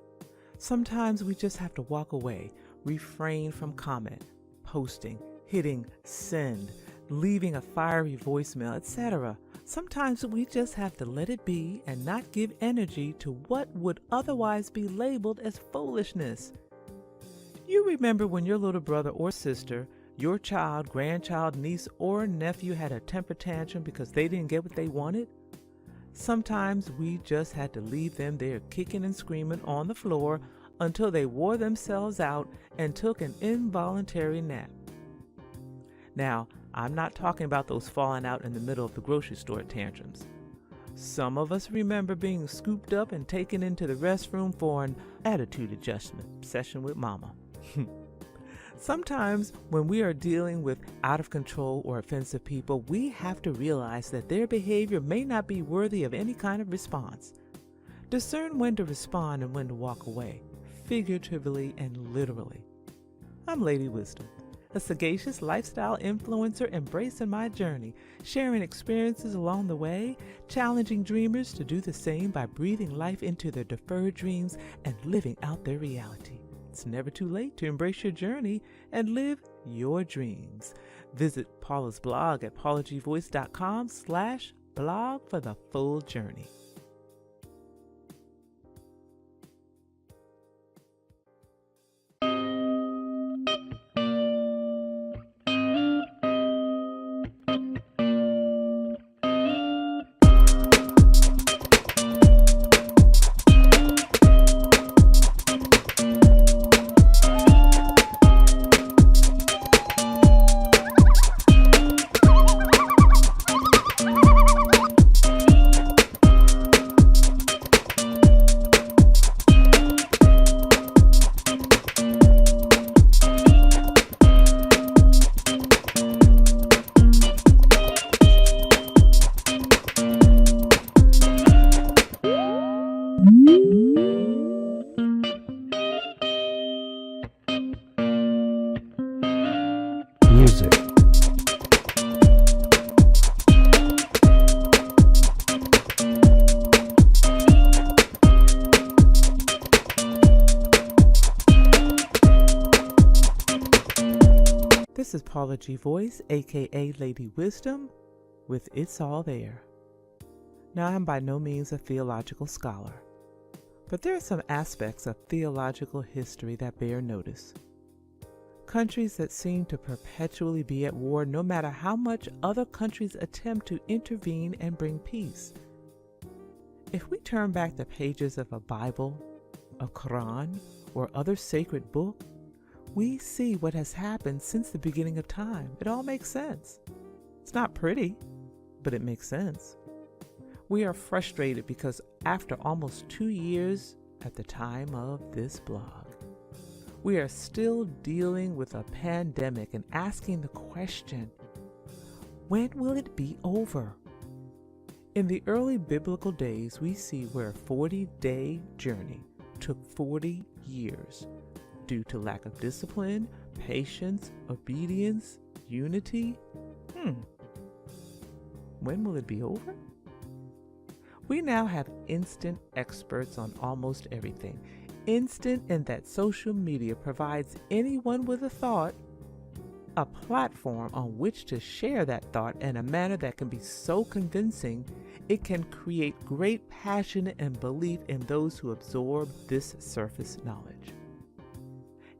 Sometimes we just have to walk away, refrain from comment, posting, hitting send, leaving a fiery voicemail, etc. Sometimes we just have to let it be and not give energy to what would otherwise be labeled as foolishness. You remember when your little brother or sister, your child, grandchild, niece, or nephew had a temper tantrum because they didn't get what they wanted? Sometimes we just had to leave them there kicking and screaming on the floor until they wore themselves out and took an involuntary nap. Now, I'm not talking about those falling out in the middle of the grocery store tantrums. Some of us remember being scooped up and taken into the restroom for an attitude adjustment session with mama. Sometimes when we are dealing with out of control or offensive people, we have to realize that their behavior may not be worthy of any kind of response. Discern when to respond and when to walk away, figuratively and literally. I'm Lady Wisdom, a sagacious lifestyle influencer embracing my journey, sharing experiences along the way, challenging dreamers to do the same by breathing life into their deferred dreams and living out their reality. It's never too late to embrace your journey and live your dreams. Visit Paula's blog at paulagvoice.com/blog for the full journey. This is Paula G. Voice, aka Lady Wisdom, with It's All There. Now, I'm by no means a theological scholar, but there are some aspects of theological history that bear notice. Countries that seem to perpetually be at war no matter how much other countries attempt to intervene and bring peace. If we turn back the pages of a Bible, a Quran, or other sacred book, we see what has happened since the beginning of time. It all makes sense. It's not pretty, but it makes sense. We are frustrated because after almost 2 years at the time of this blog, we are still dealing with a pandemic and asking the question, when will it be over? In the early biblical days, we see where a 40-day journey took 40 years due to lack of discipline, patience, obedience, unity. When will it be over? We now have instant experts on almost everything. Instant in that social media provides anyone with a thought a platform on which to share that thought in a manner that can be so convincing it can create great passion and belief in those who absorb this surface knowledge.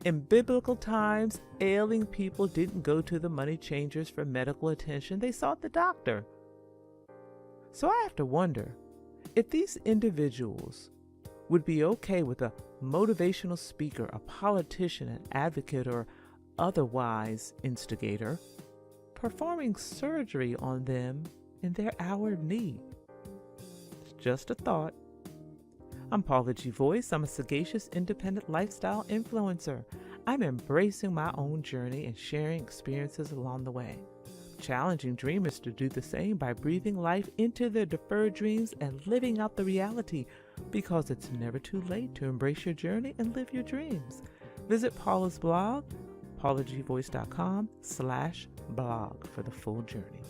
In biblical times, ailing people didn't go to the money changers for medical attention, they sought the doctor. So I have to wonder if these individuals would be okay with a motivational speaker, a politician, an advocate, or otherwise instigator performing surgery on them in their hour of need. It's just a thought. I'm Paula G. Voice. I'm a sagacious, independent lifestyle influencer. I'm embracing my own journey and sharing experiences along the way, challenging dreamers to do the same by breathing life into their deferred dreams and living out the reality, because it's never too late to embrace your journey and live your dreams. Visit Paula's blog, paulagvoice.com/blog for the full journey.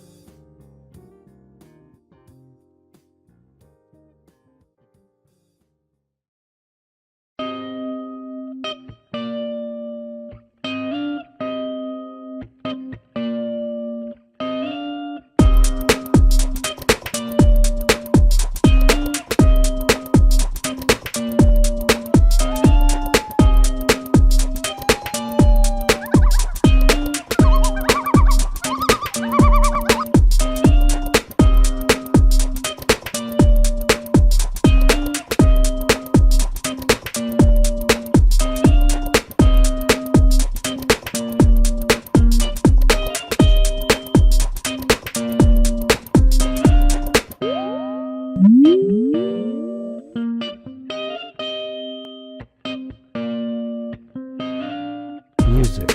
Music.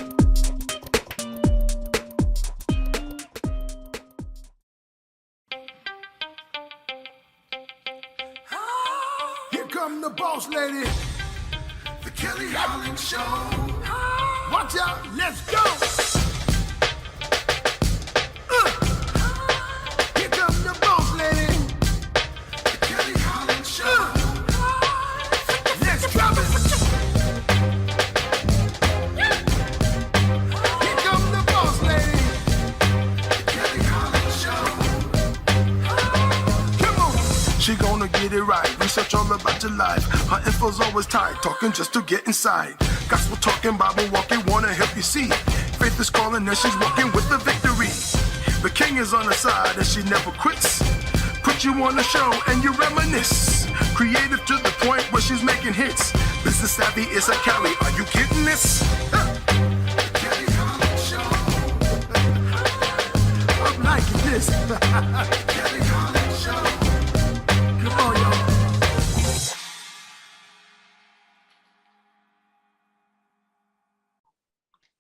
Here come the boss lady, the Kelly Holland Show. Watch out, let's go. Here come the boss lady, the Kelly Holland Show. Let's drop it. Here come the boss lady, the Kelly Holland Show. Come on. She gonna get it right. Research all about your life. Her info's always tight. Talking just to get inside. Gospel talking, Bible walking, wanna help you see. Faith is calling and she's walking with the victory. The king is on her side and she never quits. Put you on the show and you reminisce. Creative to the point where she's making hits. Business savvy is a Kelly. Are you getting this? The Kelly Holland Show. I'm liking this. Kelly Holland Show. Come on, y'all.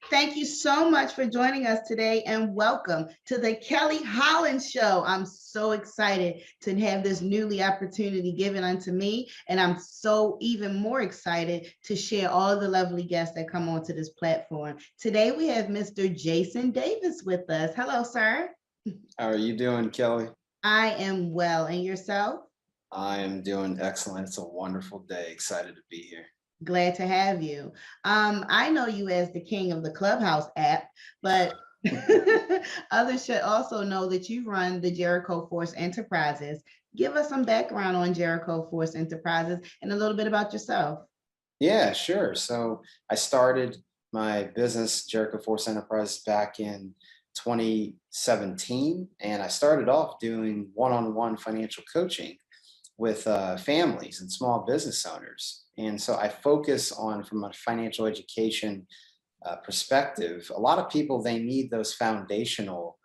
Thank you so much for joining us today and welcome to the Kelly Holland Show. I'm so excited to have this newly opportunity given unto me, and I'm so even more excited to share all the lovely guests that come onto this platform. Today we have Mr. Jason Davis with us. Hello, sir. How are you doing, Kelly? I am well, and yourself? I am doing excellent. It's a wonderful day. Excited to be here. Glad to have you. I know you as the king of the Clubhouse app, but others should also know that you run the Jericho Force Enterprises. Give us some background on Jericho Force Enterprises and a little bit about yourself. Yeah, sure. So I started my business, Jericho Force Enterprises, back in 2017. And I started off doing one-on-one financial coaching with families and small business owners. And so I focus on, from a financial education perspective, a lot of people, they need those foundational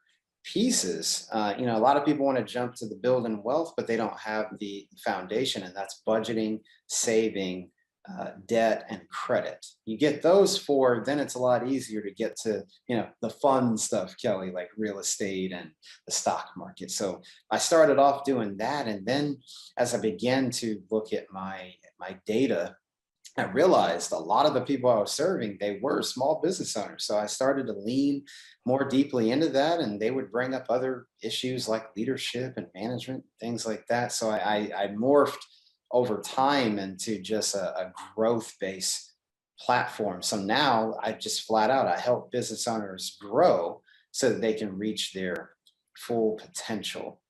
pieces. A lot of people want to jump to the building wealth, but they don't have the foundation, and that's budgeting, saving, debt, and credit. You get those four, then it's a lot easier to get to, the fun stuff, Kelly, like real estate and the stock market. So I started off doing that. And then as I began to look at my data, I realized a lot of the people I was serving, they were small business owners. So I started to lean more deeply into that, and they would bring up other issues like leadership and management, things like that. So I morphed over time into just a growth-based platform. So now I just flat out, I help business owners grow so that they can reach their full potential.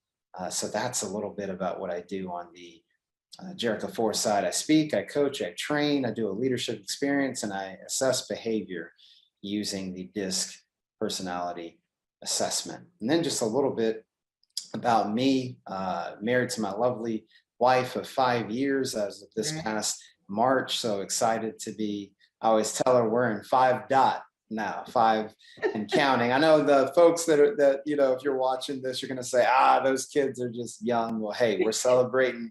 So that's a little bit about what I do on the Jericho Force side. I speak, I coach, I train, I do a leadership experience, and I assess behavior using the DISC personality assessment. And then just a little bit about me, married to my lovely wife of 5 years as of this past March. So excited to be, I always tell her we're in 5 dot now, 5 and counting. I know the folks that if you're watching this, you're going to say, those kids are just young. Well, hey, we're celebrating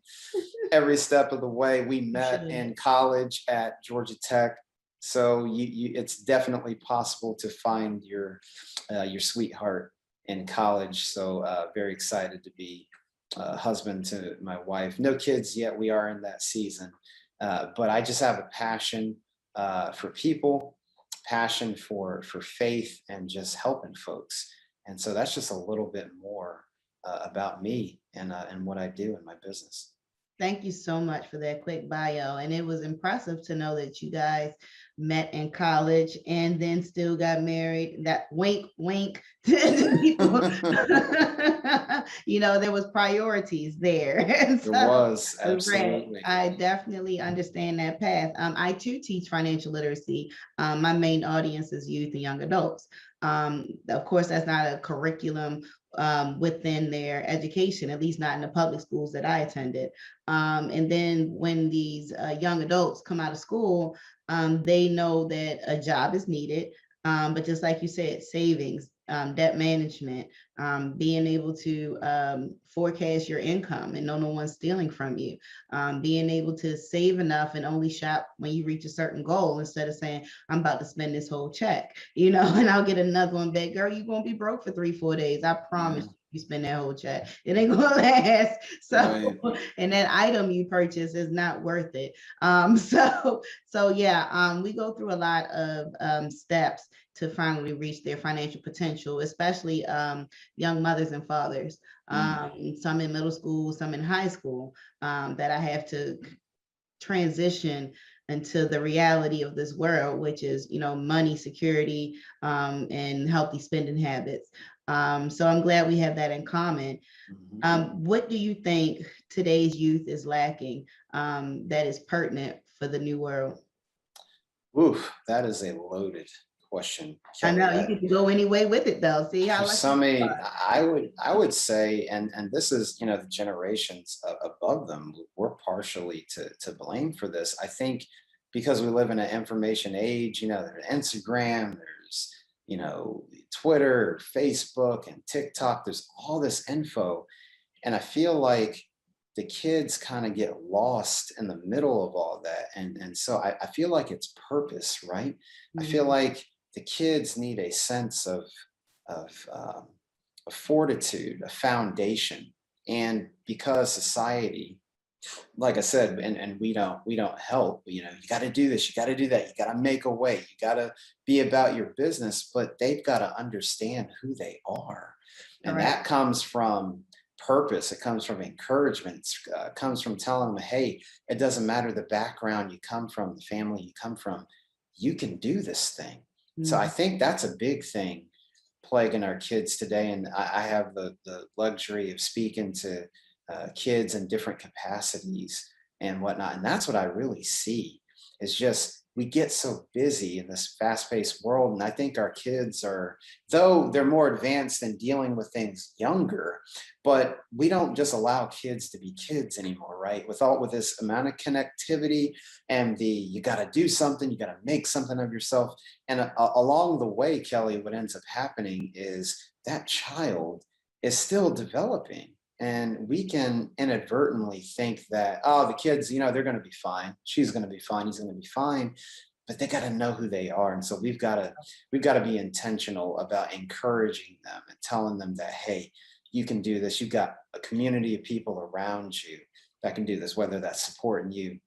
every step of the way. We met in college at Georgia Tech. So it's definitely possible to find your sweetheart in college. So very excited to be husband to my wife. No kids yet. We are in that season. But I just have a passion for people, passion for faith, and just helping folks. And so that's just a little bit more about me and what I do in my business. Thank you so much for that quick bio. And it was impressive to know that you guys met in college and then still got married. That wink, wink to people. There was priorities there. So, there was, absolutely. I definitely understand that path. I too teach financial literacy. My main audience is youth and young adults. Of course, that's not a curriculum within their education, at least not in the public schools that I attended. And then when these young adults come out of school, they know that a job is needed. But just like you said, savings, debt management, being able to forecast your income and know no one's stealing from you, being able to save enough and only shop when you reach a certain goal instead of saying, I'm about to spend this whole check, and I'll get another one back. Girl, you're going to be broke for 3-4 days. I promise you spend that whole check. It ain't going to last. So, right. And that item you purchase is not worth it. We go through a lot of steps to finally reach their financial potential, especially young mothers and fathers. Some in middle school, some in high school, that I have to transition into the reality of this world, which is, money, security, and healthy spending habits. So I'm glad we have that in common. What do you think today's youth is lacking that is pertinent for the new world? Oof, that is a loaded question. I know you can go any way with it though. See how I would say, and this is, the generations above them, we're partially to blame for this. I think because we live in an information age, there's Instagram, there's, Twitter, Facebook, and TikTok, there's all this info. And I feel like the kids kind of get lost in the middle of all that. And so I feel like it's purpose, right? I feel like the kids need a sense of fortitude, a foundation. And because society, like I said, and we don't help, you got to do this, you got to do that, you got to make a way, you got to be about your business, but they've got to understand who they are. And that comes from purpose. It comes from encouragement. It comes from telling them, hey, it doesn't matter the background you come from, the family you come from, you can do this thing. So I think that's a big thing plaguing our kids today. And I have the luxury of speaking to kids in different capacities and whatnot. And that's what I really see is just, we get so busy in this fast-paced world. And I think our kids are, though they're more advanced in dealing with things younger, but we don't just allow kids to be kids anymore, right? With this amount of connectivity and you got to do something, you got to make something of yourself. And along the way, Kelly, what ends up happening is that child is still developing. And we can inadvertently think that, oh, the kids, they're going to be fine. She's going to be fine. He's going to be fine. But they got to know who they are. And so we've got to be intentional about encouraging them and telling them that, hey, you can do this. You've got a community of people around you that can do this, whether that's supporting you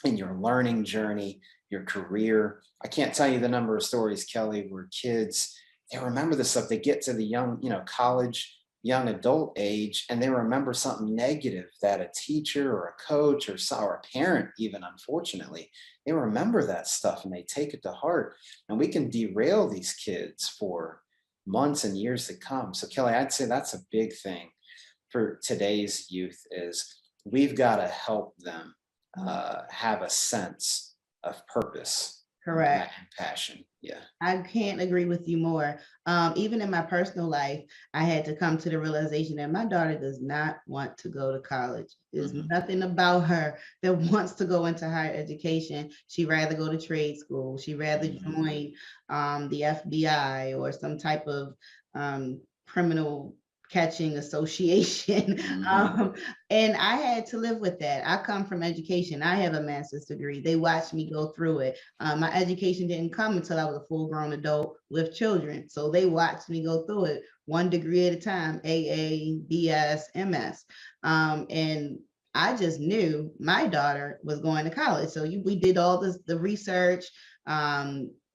in your learning journey, your career. I can't tell you the number of stories, Kelly, where kids, they remember this stuff. They get to the young, college, young adult age, and they remember something negative that a teacher or a coach or a parent, even, unfortunately, they remember that stuff and they take it to heart. And we can derail these kids for months and years to come. So Kelly, I'd say that's a big thing for today's youth is we've got to help them have a sense of purpose. Correct. And passion. Yeah. I can't agree with you more. Even in my personal life, I had to come to the realization that my daughter does not want to go to college. There's nothing about her that wants to go into higher education. She'd rather go to trade school. She'd rather join the FBI or some type of criminal catching association. And I had to live with that. I come from education. I have a master's degree. They watched me go through it. My education didn't come until I was a full-grown adult with children. So they watched me go through it one degree at a time, AA, BS, MS. And I just knew my daughter was going to college. So we did all the research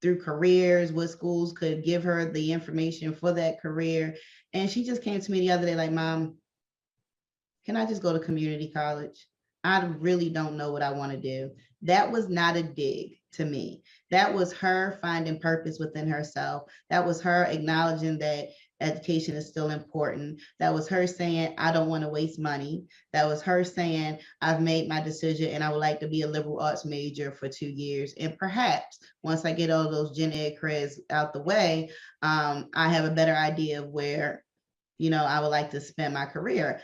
through careers, what schools could give her the information for that career. And she just came to me the other day like, Mom, can I just go to community college? I really don't know what I want to do. That was not a dig to me. That was her finding purpose within herself. That was her acknowledging that education is still important. That was her saying, I don't want to waste money. That was her saying, I've made my decision and I would like to be a liberal arts major for 2 years. And perhaps once I get all those gen ed creds out the way, I have a better idea of where, I would like to spend my career.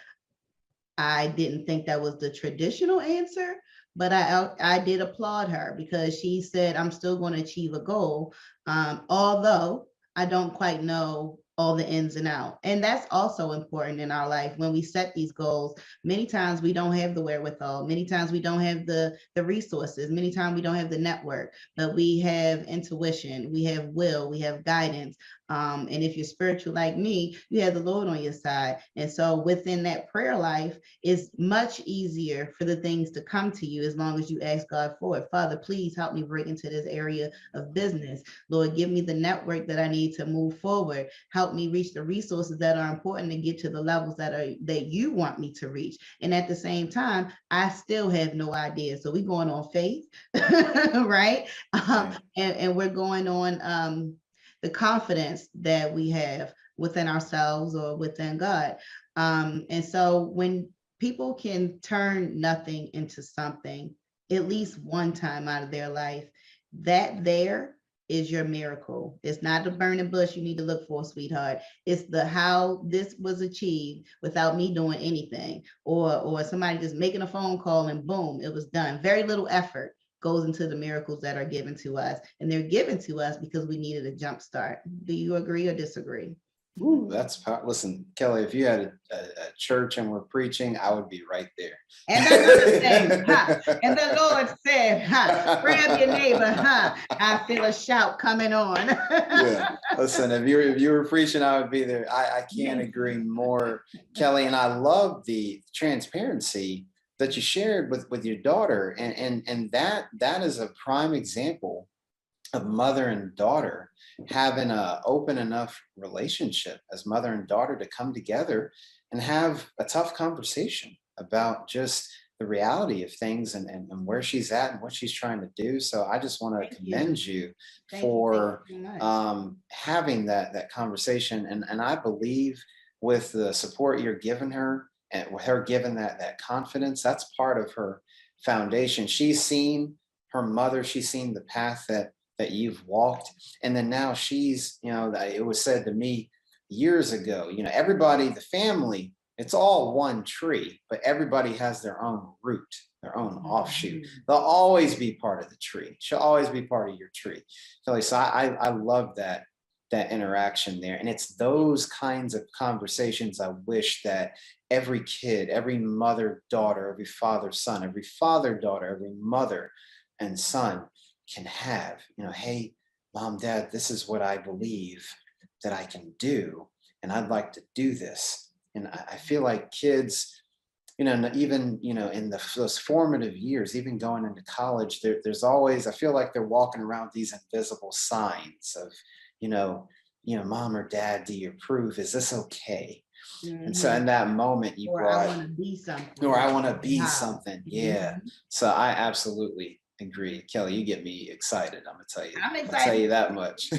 I didn't think that was the traditional answer, but I did applaud her because she said, I'm still going to achieve a goal, although I don't quite know all the ins and outs. And that's also important in our life. When we set these goals, many times we don't have the wherewithal. Many times we don't have the resources. Many times we don't have the network, but we have intuition, we have will, we have guidance. And if you're spiritual like me, you have the Lord on your side. And so within that prayer life, it's much easier for the things to come to you as long as you ask God for it. Father, please help me break into this area of business. Lord, give me the network that I need to move forward. Help me reach the resources that are important to get to the levels that you want me to reach. And at the same time, I still have no idea. So we're going on faith, right? And we're going on the confidence that we have within ourselves or within God. And so when people can turn nothing into something, at least one time out of their life, that there is your miracle. It's not the burning bush you need to look for, sweetheart. It's the how this was achieved without me doing anything, or somebody just making a phone call and boom, it was done. Very little effort goes into the miracles that are given to us, and they're given to us because we needed a jump start. Do you agree or disagree? Ooh, listen, Kelly, if you had a church and we're preaching, I would be right there. And the Lord said, and the Lord said, grab your neighbor, I feel a shout coming on. Yeah, listen, if you were preaching, I would be there. I can't agree more, Kelly, and I love the transparency that you shared with your daughter, and that is a prime example of mother and daughter having an open enough relationship as mother and daughter to come together and have a tough conversation about just the reality of things and where she's at and what she's trying to do. So I just want to commend you for having that conversation. And I believe with the support you're giving her and with her giving that confidence, that's part of her foundation. She's seen her mother, she's seen the path that you've walked. And then now she's, it was said to me years ago, everybody, the family, it's all one tree, but everybody has their own root, their own offshoot. They'll always be part of the tree. She'll always be part of your tree. So I love that interaction there. And it's those kinds of conversations I wish that every kid, every mother, daughter, every father, son, every father, daughter, every mother and son can have. Hey, mom, dad, this is what I believe that I can do. And I'd like to do this. And I feel like kids, even, in those formative years, even going into college, there's always, I feel like they're walking around these invisible signs of, mom or dad, do you approve? Is this okay? And so in that moment you brought, I want to be something. Or I want to be something. Yeah. So I absolutely agree. Kelly, you get me excited. I'm gonna tell you. I'm excited. I'll tell you that much.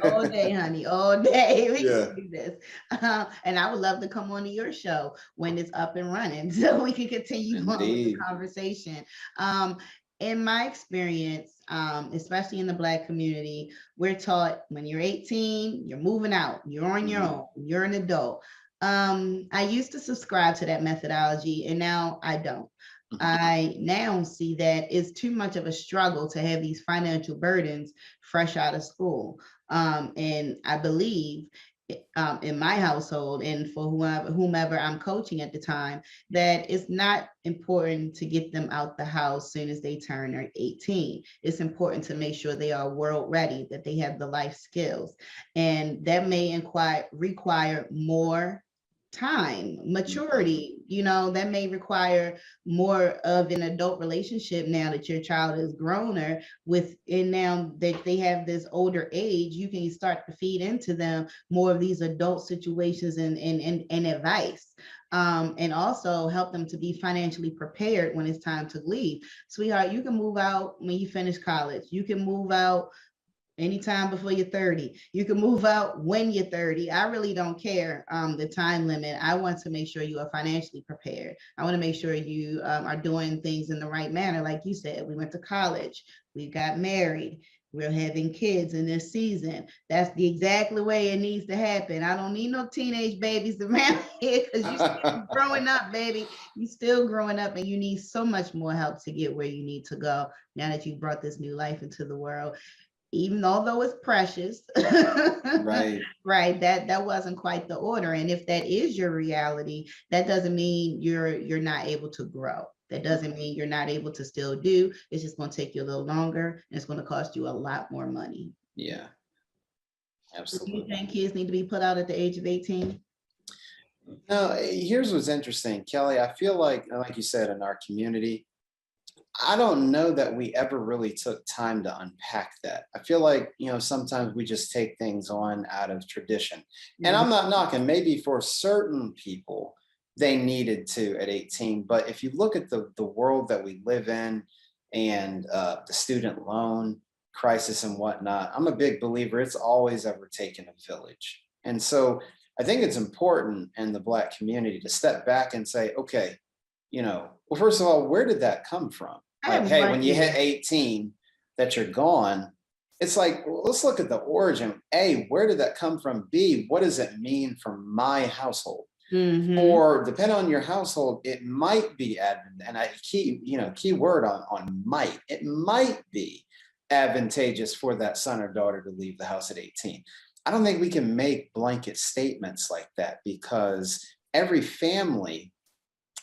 All day, honey, all day. We Yeah. can do this. And I would love to come on to your show when it's up and running so we can continue on with the conversation. In my experience, especially in the Black community, we're taught when you're 18, you're moving out, you're on your own, you're an adult. I used to subscribe to that methodology and now I don't. I now see that it's too much of a struggle to have these financial burdens fresh out of school. And I believe in my household and for whomever I'm coaching at the time, that it's not important to get them out the house soon as they turn 18. It's important to make sure they are world ready, that they have the life skills. And that may require more time, maturity, that may require more of an adult relationship now that your child is growner and now that they have this older age, you can start to feed into them more of these adult situations and advice. And also help them to be financially prepared when it's time to leave. Sweetheart, you can move out when you finish college. You can move out anytime before you're 30. You can move out when you're 30. I really don't care the time limit. I want to make sure you are financially prepared. I want to make sure you are doing things in the right manner. Like you said, we went to college, we got married, we're having kids in this season. That's the exactly way it needs to happen. I don't need no teenage babies around here because you're still growing up, baby. You're still growing up and you need so much more help to get where you need to go now that you brought this new life into the world. Even although it's precious, right, that wasn't quite the order. And if that is your reality, that doesn't mean you're not able to grow. That doesn't mean you're not able to still do. It's just going to take you a little longer and it's going to cost you a lot more money. Yeah, absolutely. Do you think kids need to be put out at the age of 18? No, here's what's interesting, Kelly. I feel like you said, in our community, I don't know that we ever really took time to unpack that. I feel like, sometimes we just take things on out of tradition. And I'm not knocking, maybe for certain people, they needed to at 18. But if you look at the world that we live in and the student loan crisis and whatnot, I'm a big believer it's always ever taken a village. And so I think it's important in the Black community to step back and say, okay, well, first of all, where did that come from? Like, hey, when you hit 18, that you're gone, it's like, well, let's look at the origin. A, where did that come from? B, what does it mean for my household? Or depending on your household, it might be key word on might. It might be advantageous for that son or daughter to leave the house at 18. I don't think we can make blanket statements like that because every family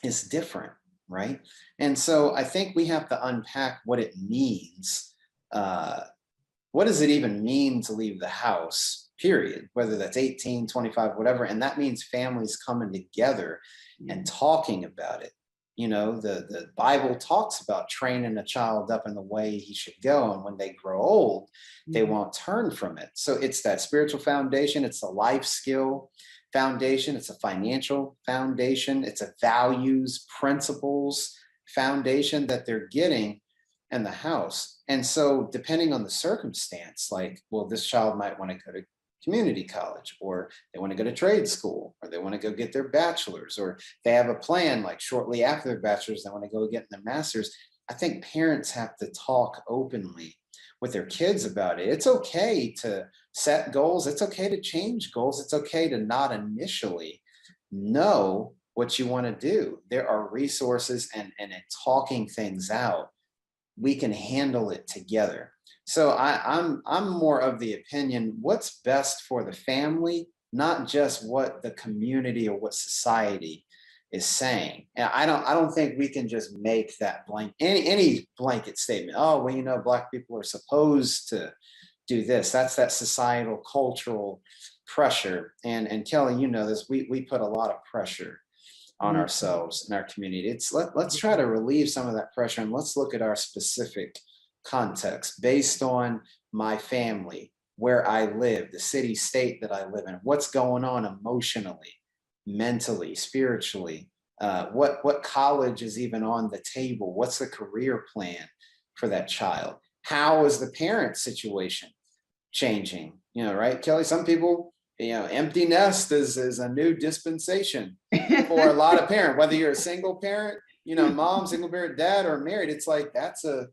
is different. Right. And so I think we have to unpack what it means. What does it even mean to leave the house, period, whether that's 18, 25, whatever. And that means families coming together and talking about it. The Bible talks about training a child up in the way he should go. And when they grow old, they won't turn from it. So it's that spiritual foundation. It's a life skill foundation. It's a financial foundation. It's a values, principles foundation that they're getting in the house. And so depending on the circumstance, like, well, this child might want to go to community college, or they want to go to trade school, or they want to go get their bachelor's, or they have a plan like shortly after their bachelor's, they want to go get their master's. I think parents have to talk openly with their kids about it. It's okay to set goals. It's okay to change goals. It's okay to not initially know what you want to do. There are resources, and in talking things out, we can handle it together. So I'm more of the opinion, what's best for the family, not just what the community or what society is saying. And I don't think we can just make that any blanket statement. Oh, well, you know, Black people are supposed to do this. That's that societal, cultural pressure. And Kelly, you know this, we put a lot of pressure on ourselves and our community. Let's try to relieve some of that pressure, and let's look at our specific context based on my family, where I live, the city, state that I live in, what's going on emotionally, mentally, spiritually, what college is even on the table, what's the career plan for that child, how is the parent situation changing, you know, right, Kelly? Some people, you know, empty nest is a new dispensation for a lot of parents, whether you're a single parent, you know, mom, single parent, dad, or married. It's like, that's a,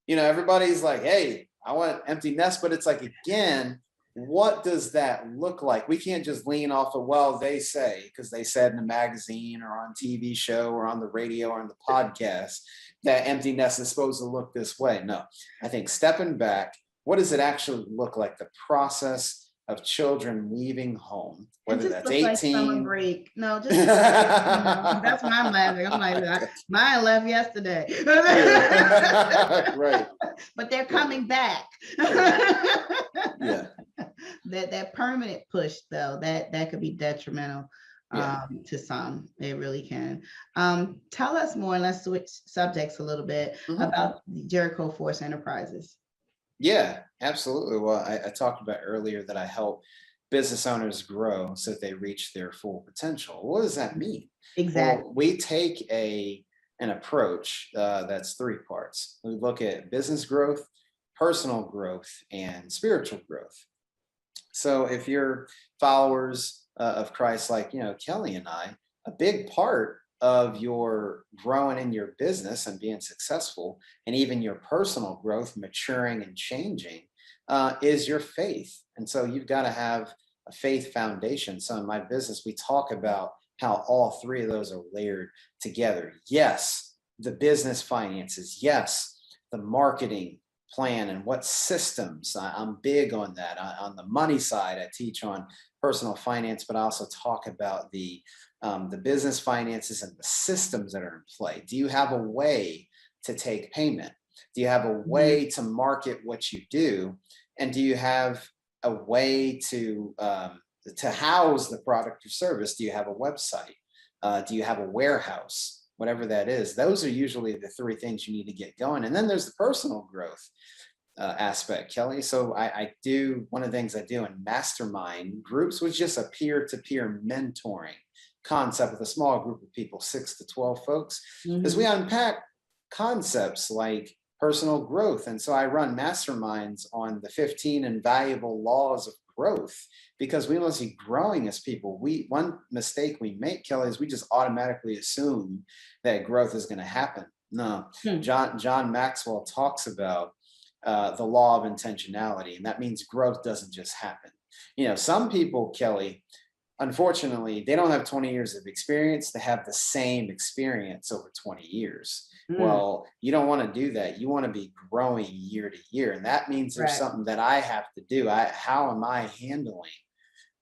you know, everybody's like, hey, I want empty nest, but it's like, again, what does that look like? We can't just lean off of, well, they say, because they said in a magazine or on TV show or on the radio or on the podcast that empty nest is supposed to look this way. No, I think stepping back, what does it actually look like? The process of children leaving home, whether that's 18. Like summer break. No, just that's why I'm laughing. I'm like, mine left yesterday. Right. But they're coming back. Yeah. That permanent push, though, that could be detrimental to some. It really can. Tell us more, and let's switch subjects a little bit about Jericho Force Enterprises. Yeah, absolutely. Well, I talked about earlier that I help business owners grow so that they reach their full potential. What does that mean? Exactly. Well, we take an approach that's three parts. We look at business growth, personal growth, and spiritual growth. So if you're followers of Christ, like, you know, Kelly and I, a big part of your growing in your business and being successful, and even your personal growth, maturing and changing, is your faith. And so you've got to have a faith foundation. So in my business, we talk about how all three of those are layered together. Yes, the business finances. Yes, the marketing plan and what systems. I'm big on that. On the money side, I teach on personal finance, but I also talk about the business finances and the systems that are in play. Do you have a way to take payment? Do you have a way to market what you do? And do you have a way to house the product or service? Do you have a website? Do you have a warehouse? Whatever that is, those are usually the three things you need to get going. And then there's the personal growth aspect, Kelly. So I do, one of the things I do in mastermind groups was just a peer-to-peer mentoring concept with a small group of people, 6 to 12 folks, because we unpack concepts like personal growth. And so I run masterminds on the 15 invaluable laws of growth, because we must be growing as people. One mistake we make, Kelly, is we just automatically assume that growth is going to happen. No, John Maxwell talks about the law of intentionality, and that means growth doesn't just happen. You know, some people, Kelly, unfortunately, they don't have 20 years of experience. They have the same experience over 20 years. Well, you don't want to do that. You want to be growing year to year. And that means there's something that I have to do. How am I handling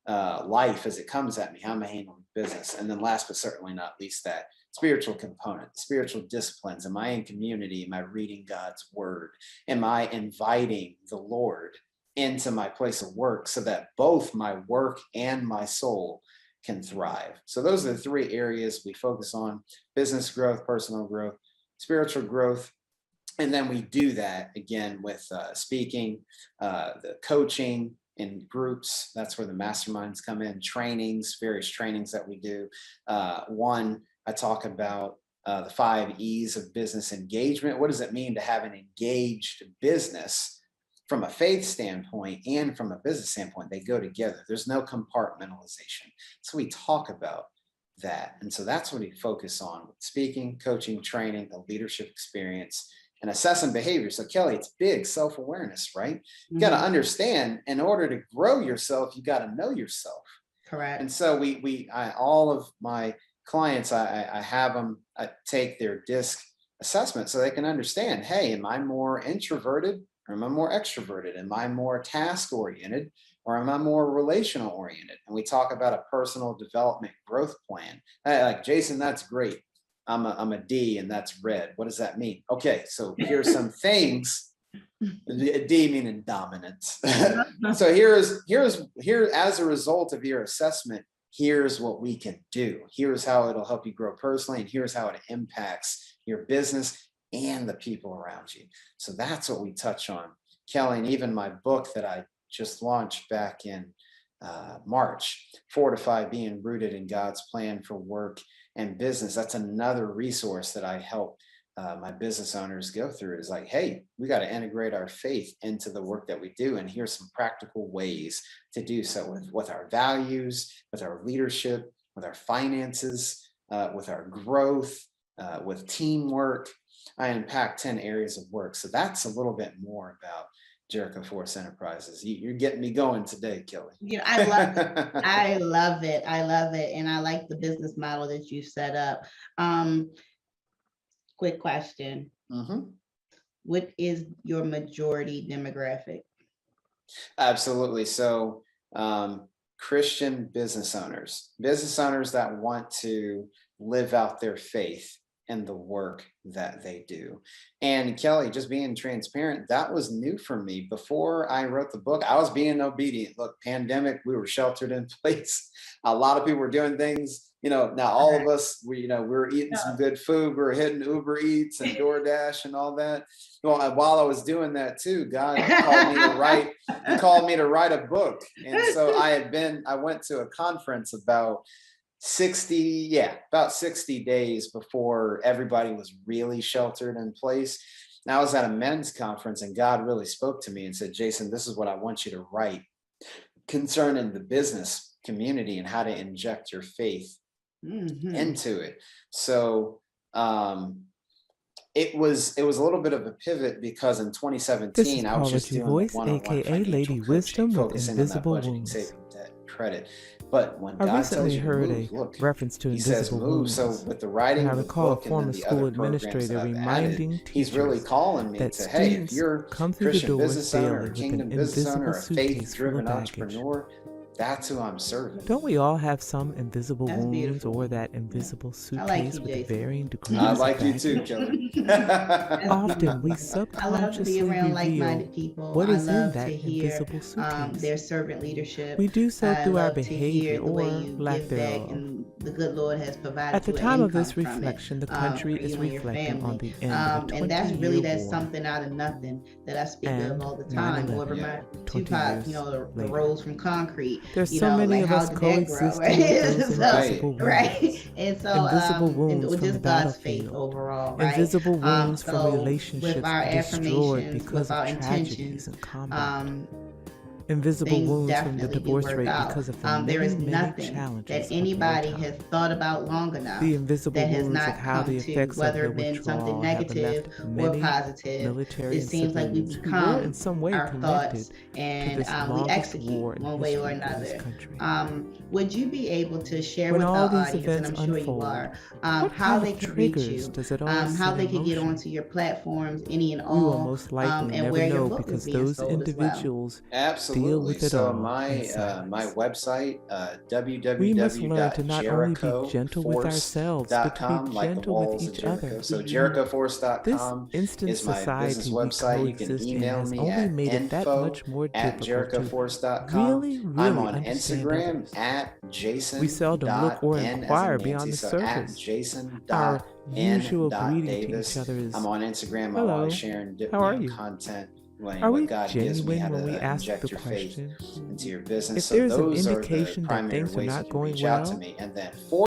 life as it comes at me? How am I handling business? And then last but certainly not least, that spiritual component, spiritual disciplines. Am I in community? Am I reading God's word? Am I inviting the Lord into my place of work so that both my work and my soul can thrive? So those are the three areas we focus on: business growth, personal growth, spiritual growth. And then we do that again with speaking, the coaching, in groups. That's where the masterminds come in, trainings, various trainings that we do. One, I talk about the 5 E's of business engagement. What does it mean to have an engaged business from a faith standpoint and from a business standpoint? They go together. There's no compartmentalization. So we talk about that. And so that's what we focus on with speaking, coaching, training, the leadership experience, and assessing behavior. So Kelly, it's big self-awareness, right? You got to understand, in order to grow yourself, you got to know yourself. Correct. And so all of my clients, I have them take their DISC assessment so they can understand, hey, am I more introverted or am I more extroverted? Am I more task oriented or am I more relational oriented? And we talk about a personal development growth plan. Like, Jason, that's great. I'm a D and that's red. What does that mean? Okay, so here's some things. D meaning dominance. So here as a result of your assessment, here's what we can do. Here's how it'll help you grow personally, and here's how it impacts your business and the people around you. So that's what we touch on, Kelly. And even my book that I just launched back in March, Fortify Being Rooted in God's Plan for Work and Business. That's another resource that I help my business owners go through. Is like, hey, we got to integrate our faith into the work that we do. And here's some practical ways to do so with our values, with our leadership, with our finances, with our growth, with teamwork. I unpack 10 areas of work. So that's a little bit more about Jericho Force Enterprises. You're getting me going today, Kelly. You know, I love it. I love it. I love it. And I like the business model that you set up. Quick question. What is your majority demographic? Absolutely. So Christian business owners that want to live out their faith and the work that they do. And Kelly, just being transparent, that was new for me. Before I wrote the book, I was being obedient. Look, pandemic, we were sheltered in place. A lot of people were doing things, now all of us, we were eating some good food. We were hitting Uber Eats and DoorDash and all that. Well, while I was doing that too, God called me to write a book. And so I went to a conference about 60 days before everybody was really sheltered in place. And I was at a men's conference and God really spoke to me and said, Jason, this is what I want you to write concerning the business community and how to inject your faith into it. So it was a little bit of a pivot because in 2017 I was just doing Voice, one-on-one aka Lady Wisdom with Invisible Wounds. Saving debt, credit. But when I God recently tells you heard move, a look, reference to he says invisible move. wounds. So with the writing And I of the recall a book former and then the school other programs administrator that I've reminding added, he's really teachers calling me that to, hey, if students you're come a through the Christian doors business owner, daily or with an kingdom business owner, invisible or a suitcase full faith-driven of baggage. entrepreneur, that's who I'm serving. Don't we all have some invisible That's wounds beautiful. or that invisible I like suitcase you, with Jason. varying degrees I of like you baggage? too, Kelly. Often we I love to subconsciously be around reveal like-minded people. what I is in love that to hear invisible suitcase. their servant leadership. We do so I through our love to behavior hear the way or you lack give back, thereof. and the good Lord has provided At the you an time of income this from it, reflection, the for country you is and your reflecting on family. the end of a And that's 20-year war. something out of nothing that I speak And of all the time. 9/11, Over my 20 Tupac, years the later. rose from concrete. There's so many like of how us did that grow, coexisting right? with those So, invisible wounds. right. And so Invisible wounds and from the just God's faith battlefield. overall, right? Invisible wounds from So relationships with our destroyed affirmations, because with our of tragedies intentions, and combat. Invisible things wounds from the definitely do divorce work rate out. because of the There is many nothing challenges that of anybody wartime. has thought about long enough The invisible that has wounds not of how come the to, effects of whether the it been something withdrawal have negative left or many positive. military It and seems like we civilians who were become in some way our connected thoughts, to and this we longest execute war in one way or history for this another. country. Would you be able to share When with all our these audience, and events I'm sure you unfold, are, what how kind they of can reach triggers you, does it all how set they in can get motion? onto your platforms, any and We will all, most likely and never where your know book is because being those sold as well. individuals deal Absolutely. with it So all my in silence. my website, We must learn to not only be gentle with ourselves, but to www.jerichoforce.com, be like the gentle with walls of each Jericho. other. So This jerichoforce.com instant is my society business we website. You can coexist in email has me only at made it that much more difficult to info@jerichoforce.com. really I'm on understand Instagram others. at Jason. We seldom look or N as in inquire Nancy, beyond the so at surface. Jason. Our N. usual greeting to Davis. each other is, I'm on Instagram. I'm "Hello, always sharing how are you?" content Are we what God gives me, how genuine when to we ask inject the your faith question? into your business. If So there's an those are the indication that primary things are ways not you can going reach out to well, me. And then